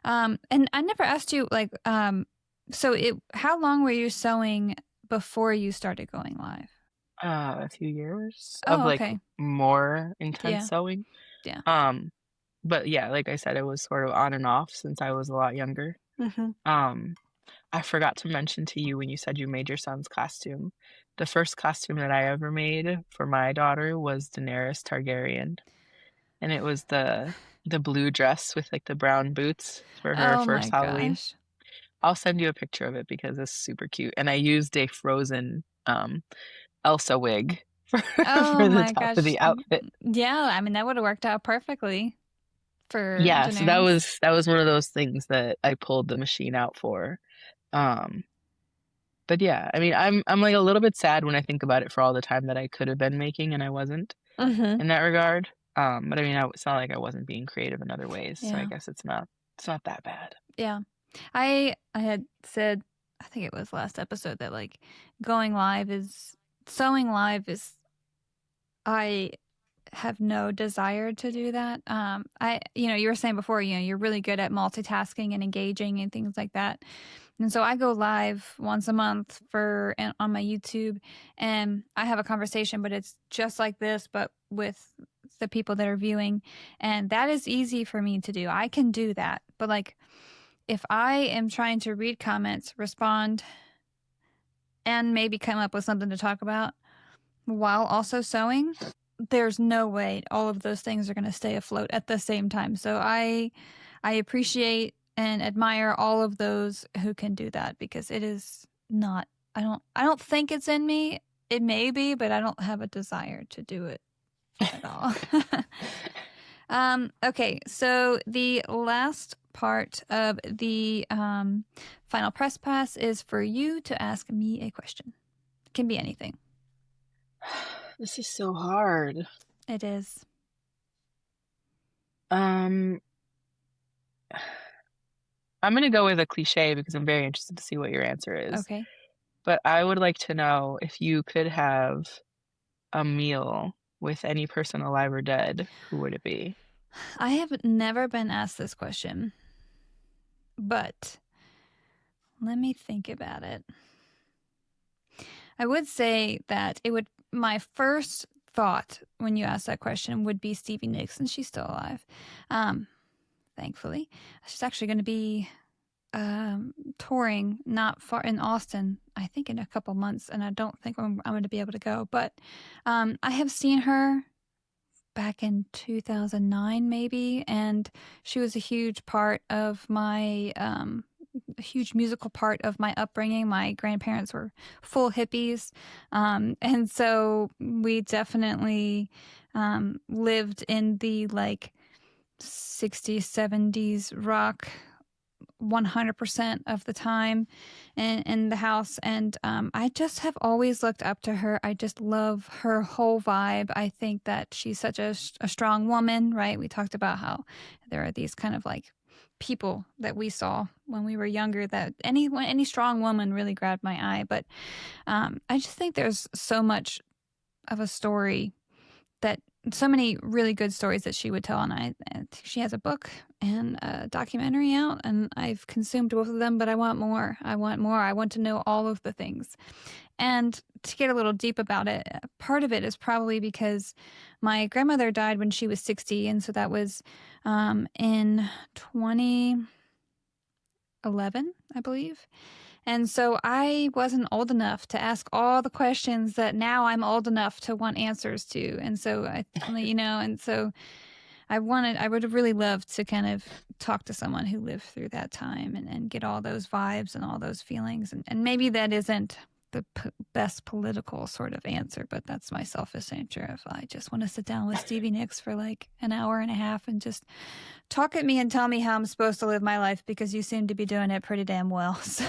And I never asked you like, so how long were you sewing before you started going live? A few years of Oh, like okay. more intense Yeah. sewing. Yeah. But yeah, like I said, it was sort of on and off since I was a lot younger. I forgot to mention to you when you said you made your son's costume. The first costume that I ever made for my daughter was Daenerys Targaryen, and it was the blue dress with like the brown boots for her Oh first my Halloween. gosh. I'll send you a picture of it because it's super cute. And I used a frozen Elsa wig for Oh for the my top of gosh. the outfit. Yeah, I mean that would have worked out perfectly for Yeah, so that Daenerys. was one of those things that I pulled the machine out for. Um, but yeah, I mean, I'm like a little bit sad when I think about it for all the time that I could have been making and I wasn't in that regard. But I mean, it's not like I wasn't being creative in other ways, so I Yeah. guess it's not that bad. Yeah. I had said, I think it was last episode, that like sewing live is, I have no desire to do that. You were saying before, you're really good at multitasking and engaging and things like that. And so I go live once a month on my YouTube, and I have a conversation, but it's just like this, but with the people that are viewing. And that is easy for me to do. I can do that. But like, if I am trying to read comments, respond, and maybe come up with something to talk about while also sewing, there's no way all of those things are going to stay afloat at the same time. So I appreciate and admire all of those who can do that, because it is not, I don't think it's in me. It may be, but I don't have a desire to do it at all. Okay, so the last part of the final press pass is for you to ask me a question. It can be anything. This is so hard. It is. Um, I'm gonna go with a cliche because I'm very interested to see what your answer is. Okay. But I would like to know if you could have a meal with any person alive or dead, who would it be? I have never been asked this question, but let me think about it. I would say that my first thought when you asked that question would be Stevie Nicks, and she's still alive. Thankfully. She's actually going to be touring not far in Austin, I think in a couple months, and I don't think I'm going to be able to go. But I have seen her back in 2009 maybe, and she was a huge part of my a huge musical part of my upbringing. My grandparents were full hippies, and so we definitely lived in the like 60s 70s rock 100% of the time in the house. And I just have always looked up to her. I just love her whole vibe. I think that she's such a strong woman, right? We talked about how there are these kind of like people that we saw when we were younger, that any strong woman really grabbed my eye. But I just think there's so much of a story, that so many really good stories that she would tell. And she has a book and a documentary out, and I've consumed both of them, but I want more. I want to know all of the things. And to get a little deep about it, part of it is probably because my grandmother died when she was 60. And so that was in 2011, I believe. And so I wasn't old enough to ask all the questions that now I'm old enough to want answers to. And so and so I would have really loved to kind of talk to someone who lived through that time and get all those vibes and all those feelings. And maybe that isn't the best political sort of answer, but that's my selfish answer. If I just want to sit down with Stevie Nicks for like an hour and a half and just talk at me and tell me how I'm supposed to live my life, because you seem to be doing it pretty damn well. So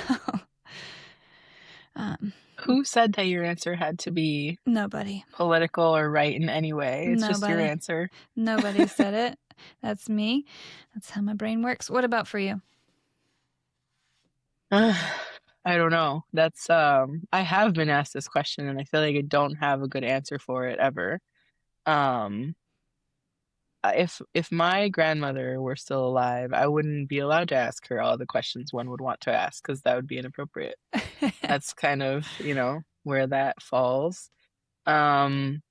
Who said that your answer had to be Nobody. political or right in any way? It's just your Nobody. answer. Nobody said it. That's me. That's how my brain works. What about for you? I don't know. That's I have been asked this question and I feel like I don't have a good answer for it ever. Um if my grandmother were still alive, I wouldn't be allowed to ask her all the questions one would want to ask because that would be inappropriate. That's kind of, where that falls. Um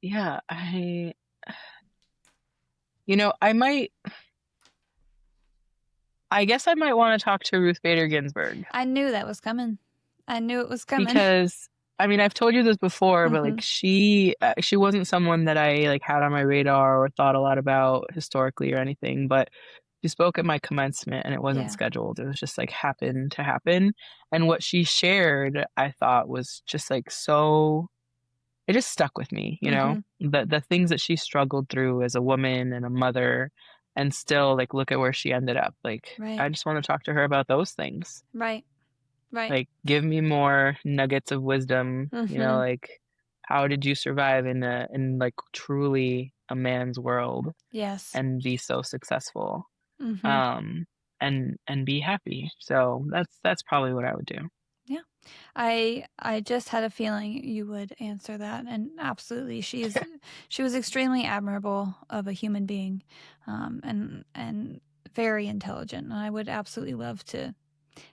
yeah, I guess I might want to talk to Ruth Bader Ginsburg. I knew that was coming. I knew it was coming. Because I mean, I've told you this before, but Mm-hmm. like she wasn't someone that I like had on my radar or thought a lot about historically or anything, but she spoke at my commencement and it wasn't Yeah. scheduled. It was just like happened to happen. And what she shared, I thought was just like so it just stuck with me, you know? Mm-hmm. The things that she struggled through as a woman and a mother and still like look at where she ended up. Like Right. I just want to talk to her about those things. Right. Right. Like, give me more nuggets of wisdom, Mm-hmm. like how did you survive in like truly a man's world Yes. and be so successful? Mm-hmm. Um and be happy. So that's probably what I would do. Yeah. I just had a feeling you would answer that, and absolutely, she was extremely admirable of a human being, and very intelligent. And I would absolutely love to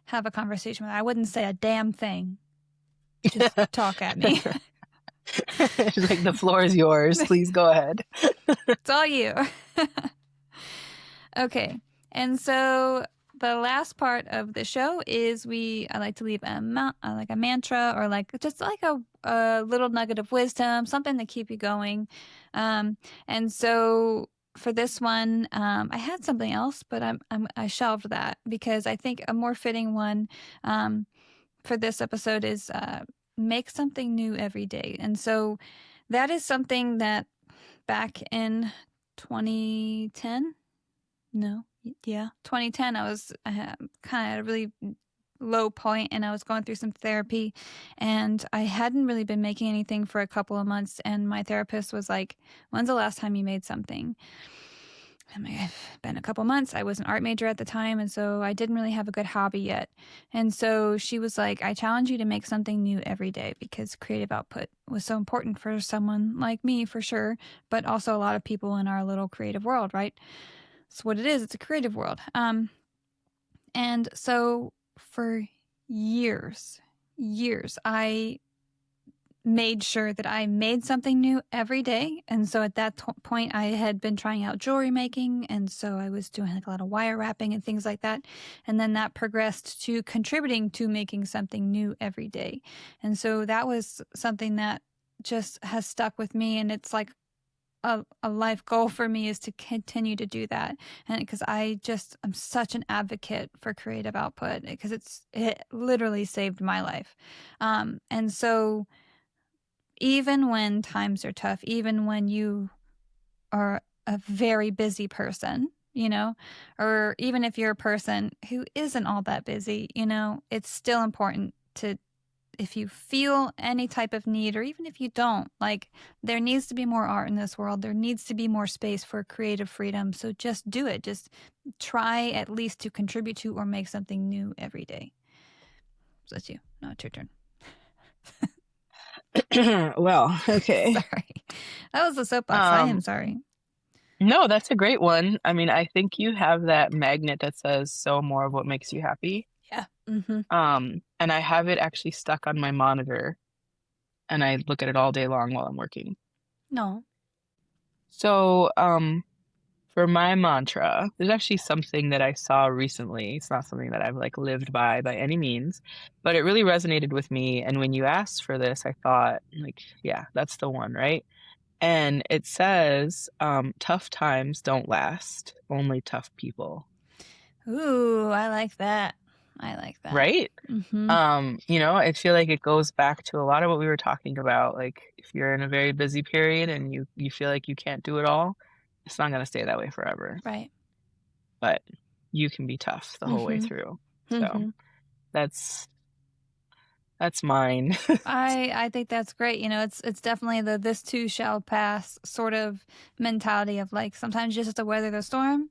have a conversation with her. I wouldn't say a damn thing. Just talk at me. She's like, the floor is yours. Please go ahead. It's all you. Okay. And so the last part of the show is I like to leave like a mantra or like just like a little nugget of wisdom, something to keep you going. And so for this one, I had something else, but I shelved that because I think a more fitting one for this episode is make something new every day. And so that is something that back in 2010, no, yeah, 2010, I kind of at a really low point and I was going through some therapy and I hadn't really been making anything for a couple of months. And my therapist was like, when's the last time you made something? I'm like, it's been a couple months. I was an art major at the time, and so I didn't really have a good hobby yet. And so she was like, I challenge you to make something new every day because creative output was so important for someone like me, for sure, but also a lot of people in our little creative world, right? It's what it is. It's a creative world. And so for years, I made sure that I made something new every day. And so at that point, I had been trying out jewelry making. And so I was doing like a lot of wire wrapping and things like that. And then that progressed to contributing to making something new every day. And so that was something that just has stuck with me. And it's like a life goal for me is to continue to do that. And because I'm such an advocate for creative output because it literally saved my life. And so even when times are tough, even when you are a very busy person, or even if you're a person who isn't all that busy, it's still important to, if you feel any type of need, or even if you don't, like there needs to be more art in this world. There needs to be more space for creative freedom. So just do it. Just try at least to contribute to or make something new every day. So that's you. No, it's your turn. Well, okay. Sorry. That was the soapbox. I am sorry. No, that's a great one. I mean, I think you have that magnet that says "so more of what makes you happy." Yeah. Mm-hmm. And I have it actually stuck on my monitor, and I look at it all day long while I'm working. No. So, for my mantra, there's actually something that I saw recently. It's not something that I've like lived by any means, but it really resonated with me. And when you asked for this, I thought, like, yeah, that's the one, right? And it says, tough times don't last, only tough people. Ooh, I like that. I like that. Right? Mm-hmm. I feel like it goes back to a lot of what we were talking about. Like if you're in a very busy period and you feel like you can't do it all, it's not going to stay that way forever. Right. But you can be tough the whole way Mm-hmm. through. So Mm-hmm. that's That's mine. I think that's great. It's definitely the this too shall pass sort of mentality of like sometimes you just have to weather the storm.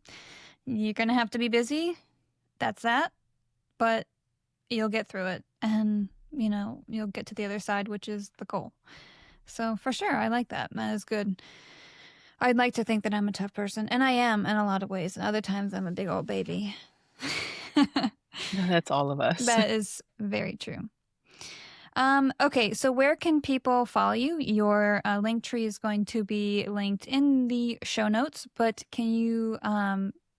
You're gonna have to be busy. That's that. But you'll get through it, and you'll get to the other side, which is the goal. So for sure, I like that. That is good. I'd like to think that I'm a tough person, and I am in a lot of ways. And other times I'm a big old baby. That's all of us. That is very true. Okay, so where can people follow you? Your Linktree is going to be linked in the show notes, but can you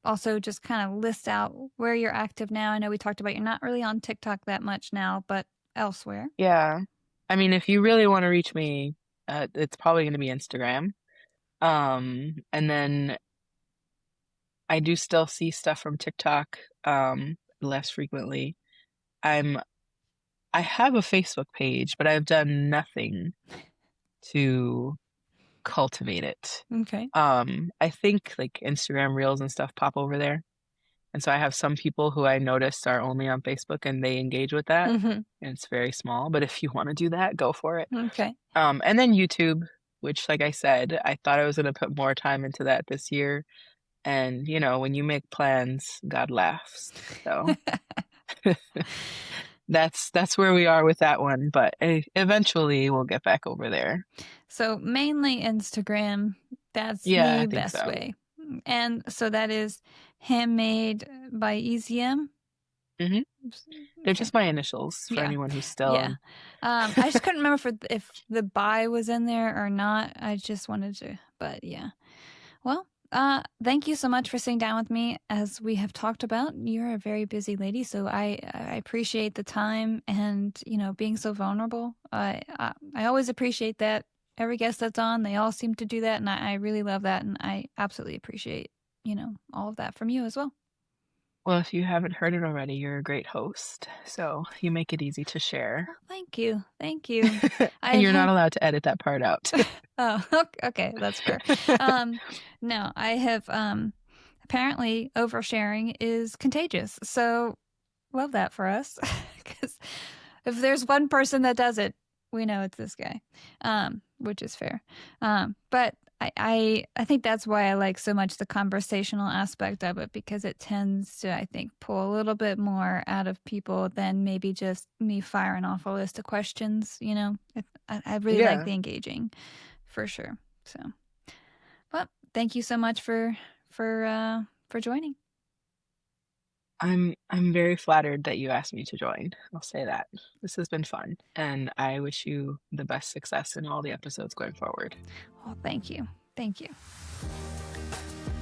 also just kind of list out where you're active now? I know we talked about you're not really on TikTok that much now, but elsewhere. Yeah. I mean, if you really want to reach me, it's probably going to be Instagram. And then I do still see stuff from TikTok, less frequently. I have a Facebook page, but I've done nothing to cultivate it. Okay. I think like Instagram Reels and stuff pop over there. And so I have some people who I noticed are only on Facebook and they engage with that. Mm-hmm. And it's very small, but if you want to do that, go for it. Okay. And then YouTube, which like I said, I thought I was going to put more time into that this year. And when you make plans, God laughs. So that's where we are with that one, but eventually we'll get back over there. So mainly Instagram. That's Yeah, the I think best so. way. And so that is handmade by EZM. hmm They're Okay. just my initials for Yeah. anyone who's still. Yeah. I just couldn't remember if the by was in there or not. I just wanted to, but yeah. Well, thank you so much for sitting down with me. As we have talked about, you're a very busy lady, so I appreciate the time and being so vulnerable. I always appreciate that. Every guest that's on, they all seem to do that, and I really love that, and I absolutely appreciate all of that from you as well. Well, if you haven't heard it already, you're a great host, so you make it easy to share. Oh, thank you, thank you. And you're not allowed to edit that part out. Oh, okay, that's fair. No, I have apparently oversharing is contagious. So love that for us. Because if there's one person that does it, we know it's this guy, which is fair. But I think that's why I like so much the conversational aspect of it, because it tends to, I think, pull a little bit more out of people than maybe just me firing off a list of questions. I really like the engaging, for sure. So, well, thank you so much for joining. I'm very flattered that you asked me to join. I'll say that. This has been fun, and I wish you the best success in all the episodes going forward. Well, thank you. Thank you.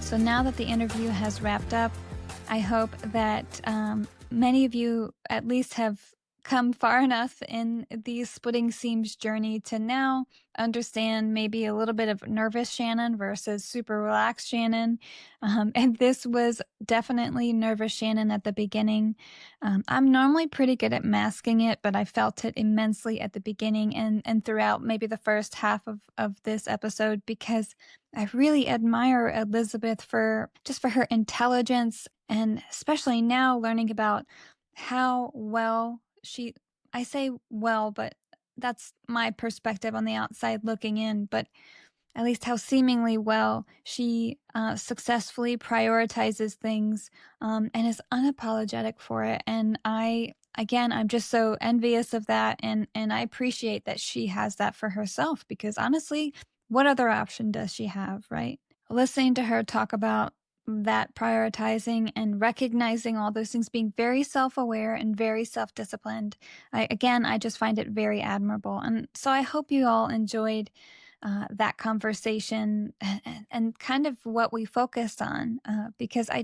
So now that the interview has wrapped up, I hope that many of you at least have come far enough in the Splitting Seams journey to now understand maybe a little bit of nervous Shannon versus super relaxed Shannon. And this was definitely nervous Shannon at the beginning. I'm normally pretty good at masking it, but I felt it immensely at the beginning and throughout maybe the first half of this episode, because I really admire Elizabeth for her intelligence, and especially now learning about how well I say well, but that's my perspective on the outside looking in, but at least how seemingly well she successfully prioritizes things and is unapologetic for it. And I'm just so envious of that, and I appreciate that she has that for herself, because honestly, what other option does she have, right? Listening to her talk about that prioritizing and recognizing all those things, being very self-aware and very self-disciplined, I just find it very admirable. And so I hope you all enjoyed that conversation and kind of what we focused on, because I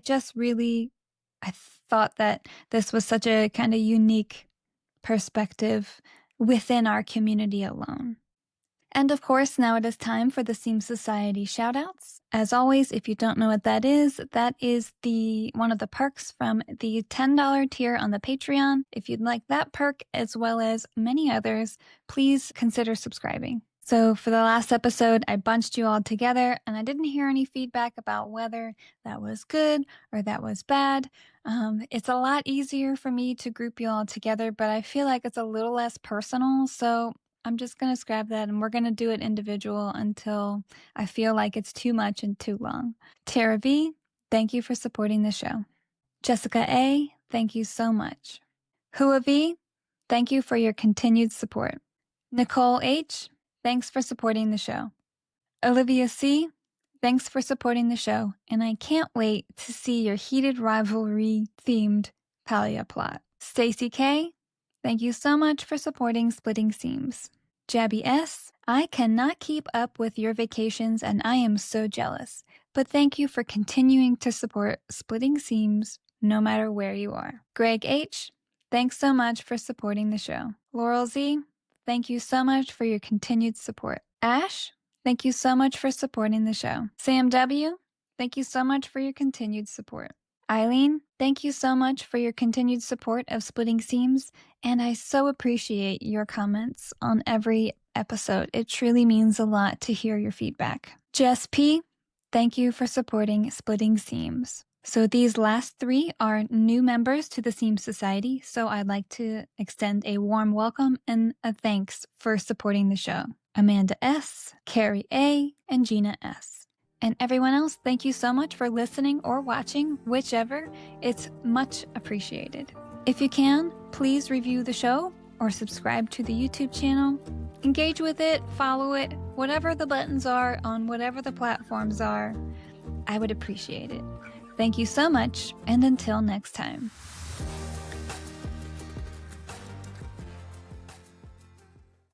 thought that this was such a kind of unique perspective within our community alone. And of course, now it is time for the Seam Society shoutouts. As always, if you don't know what that is one of the perks from the $10 tier on the Patreon. If you'd like that perk as well as many others, please consider subscribing. So for the last episode, I bunched you all together and I didn't hear any feedback about whether that was good or that was bad. It's a lot easier for me to group you all together, but I feel like it's a little less personal. So I'm just going to scrap that and we're going to do it individual until I feel like it's too much and too long. Tara V, thank you for supporting the show. Jessica A, thank you so much. Hua V, thank you for your continued support. Nicole H, thanks for supporting the show. Olivia C, thanks for supporting the show, and I can't wait to see your heated rivalry-themed Palia plot. Stacy K, thank you so much for supporting Splitting Seams. Jabby S, I cannot keep up with your vacations and I am so jealous, but thank you for continuing to support Splitting Seams no matter where you are. Greg H, thanks so much for supporting the show. Laurel Z, thank you so much for your continued support. Ash, thank you so much for supporting the show. Sam W., thank you so much for your continued support. Eileen, thank you so much for your continued support of Splitting Seams, and I so appreciate your comments on every episode. It truly means a lot to hear your feedback. Jess P., thank you for supporting Splitting Seams. So these last three are new members to the Seam Society, so I'd like to extend a warm welcome and a thanks for supporting the show. Amanda S., Carrie A., and Gina S. And everyone else, thank you so much for listening or watching, whichever. It's much appreciated. If you can, please review the show or subscribe to the YouTube channel. Engage with it, follow it, whatever the buttons are on whatever the platforms are. I would appreciate it. Thank you so much, and until next time.